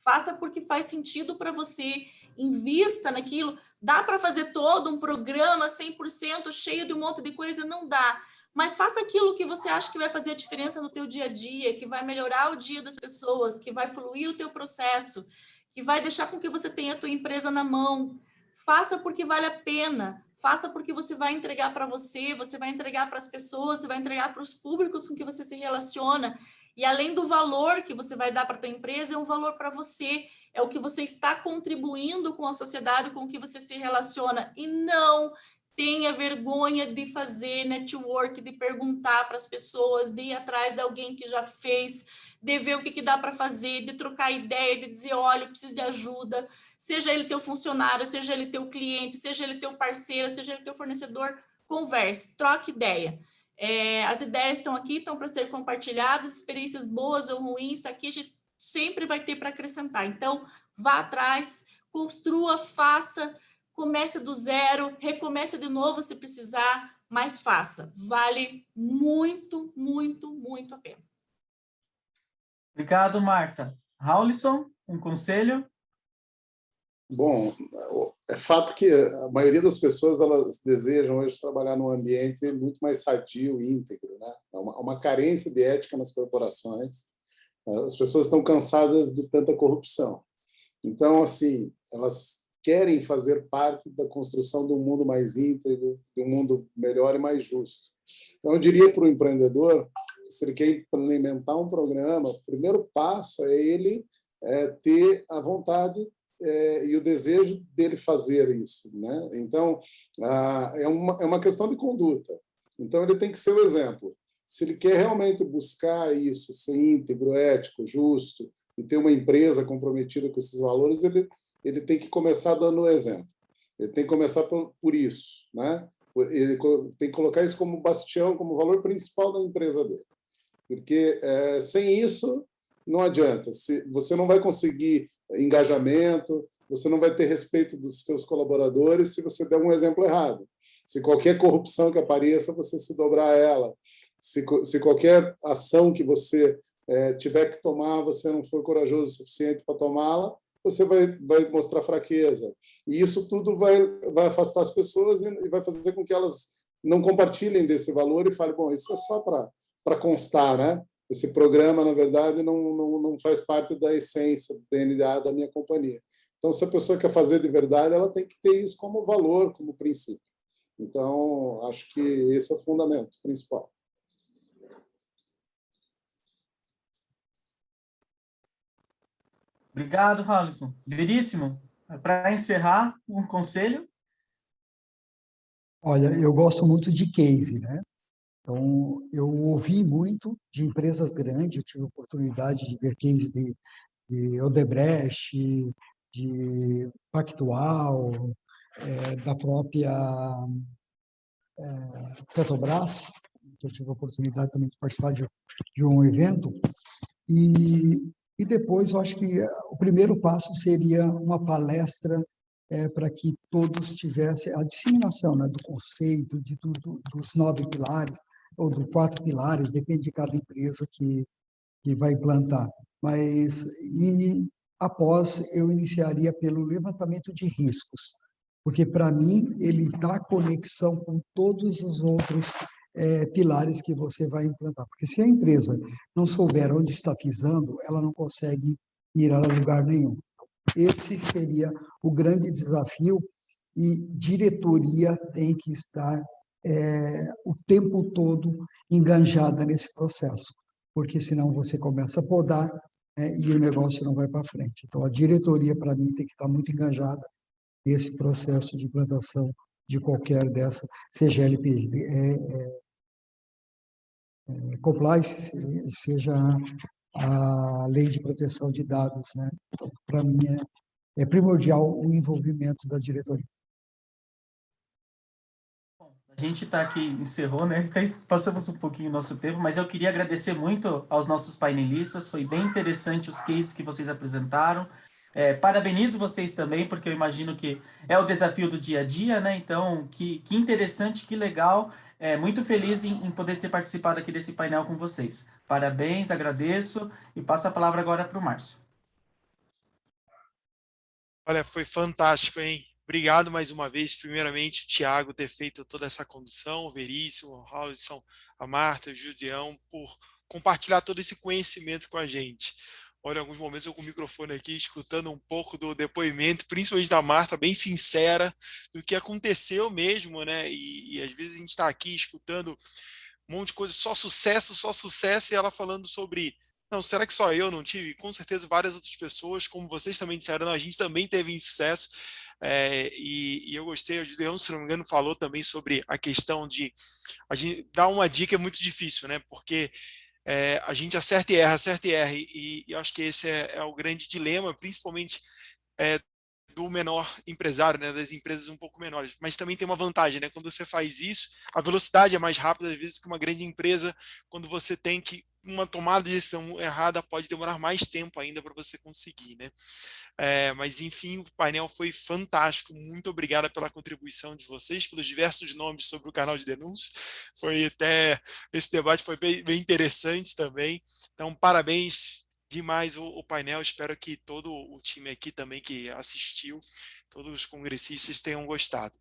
Faça porque faz sentido para você, invista naquilo. Dá para fazer todo um programa 100% cheio de um monte de coisa? Não dá. Mas faça aquilo que você acha que vai fazer a diferença no teu dia a dia, que vai melhorar o dia das pessoas, que vai fluir o teu processo, que vai deixar com que você tenha a tua empresa na mão. Faça porque vale a pena. Faça porque você vai entregar para você vai entregar para as pessoas, você vai entregar para os públicos com que você se relaciona. E além do valor que você vai dar para a tua empresa, é um valor para você. É o que você está contribuindo com a sociedade com que você se relaciona. E não tenha vergonha de fazer network, de perguntar para as pessoas, de ir atrás de alguém que já fez, de ver o que dá para fazer, de trocar ideia, de dizer, olha, eu preciso de ajuda. Seja ele teu funcionário, seja ele teu cliente, seja ele teu parceiro, seja ele teu fornecedor, converse, troque ideia. As ideias estão aqui, estão para ser compartilhadas, experiências boas ou ruins, aqui a gente sempre vai ter para acrescentar. Então, vá atrás, construa, faça, comece do zero, recomece de novo se precisar, mas faça. Vale muito, muito, muito a pena. Obrigado, Marta. Raulison, um conselho? Bom, é fato que a maioria das pessoas elas desejam hoje trabalhar num ambiente muito mais sadio e íntegro, né? Há uma carência de ética nas corporações. As pessoas estão cansadas de tanta corrupção. Então, assim, elas querem fazer parte da construção de um mundo mais íntegro, de um mundo melhor e mais justo. Então, eu diria para o empreendedor, se ele quer implementar um programa, o primeiro passo é ele ter a vontade e o desejo dele fazer isso, né? Então, é uma questão de conduta. Então, ele tem que ser o exemplo. Se ele quer realmente buscar isso, ser íntegro, ético, justo, e ter uma empresa comprometida com esses valores, ele tem que começar dando o exemplo. Ele tem que começar por isso, né? Ele tem que colocar isso como bastião, como valor principal da empresa dele. Porque sem isso, não adianta. Você não vai conseguir engajamento, você não vai ter respeito dos seus colaboradores se você der um exemplo errado. Se qualquer corrupção que apareça, você se dobrar a ela. Se qualquer ação que você tiver que tomar, você não for corajoso o suficiente para tomá-la, você vai mostrar fraqueza. E isso tudo vai afastar as pessoas e vai fazer com que elas não compartilhem desse valor e falem, bom, isso é só para constar, né? Esse programa, na verdade, não faz parte da essência, do DNA da minha companhia. Então, se a pessoa quer fazer de verdade, ela tem que ter isso como valor, como princípio. Então, acho que esse é o fundamento principal. Obrigado, Raulison. Veríssimo, para encerrar, um conselho? Olha, eu gosto muito de case, né? Então, eu ouvi muito de empresas grandes, eu tive a oportunidade de ver case de Odebrecht, de Pactual, da própria Petrobras, que eu tive a oportunidade também de participar de um evento, e depois eu acho que o primeiro passo seria uma palestra para que todos tivessem a disseminação, né, do conceito, de tudo, dos 9 pilares, ou dos 4 pilares, depende de cada empresa que vai implantar. Mas, após, eu iniciaria pelo levantamento de riscos, porque, para mim, ele dá conexão com todos os outros pilares que você vai implantar. Porque se a empresa não souber onde está pisando, ela não consegue ir a lugar nenhum. Esse seria o grande desafio e diretoria tem que estar o tempo todo enganjada nesse processo, porque senão você começa a podar, né, e o negócio não vai para frente. Então, a diretoria, para mim, tem que estar muito enganjada nesse processo de implantação de qualquer dessa, seja LPG, compliance, seja a lei de proteção de dados, né? Então, para mim, é primordial o envolvimento da diretoria. A gente está aqui, encerrou, né? Passamos um pouquinho o nosso tempo, mas eu queria agradecer muito aos nossos painelistas, foi bem interessante os cases que vocês apresentaram. Parabenizo vocês também, porque eu imagino que é o desafio do dia a dia, né? Então, que interessante, que legal. Muito feliz em poder ter participado aqui desse painel com vocês. Parabéns, agradeço e passo a palavra agora para o Márcio. Olha, foi fantástico, hein? Obrigado mais uma vez, primeiramente, o Thiago ter feito toda essa condução, o Veríssimo, o Raulson, a Marta, o Julião, por compartilhar todo esse conhecimento com a gente. Olha, em alguns momentos eu com o microfone aqui, escutando um pouco do depoimento, principalmente da Marta, bem sincera, do que aconteceu mesmo, né? E às vezes a gente está aqui escutando um monte de coisa, só sucesso, e ela falando sobre... Não, será que só eu não tive? Com certeza várias outras pessoas, como vocês também disseram, a gente também teve sucesso, e eu gostei, o Julião, se não me engano, falou também sobre a questão de a gente dar uma dica é muito difícil, né? Porque a gente acerta e erra, e eu acho que esse é o grande dilema, principalmente do menor empresário, né, das empresas um pouco menores, mas também tem uma vantagem, né, quando você faz isso, a velocidade é mais rápida, às vezes, que uma grande empresa, quando você tem que uma tomada de decisão errada, pode demorar mais tempo ainda para você conseguir, né? Mas, enfim, o painel foi fantástico, muito obrigado pela contribuição de vocês, pelos diversos nomes sobre o canal de denúncias, esse debate foi bem interessante também, então, parabéns demais o painel, espero que todo o time aqui também que assistiu, todos os congressistas tenham gostado.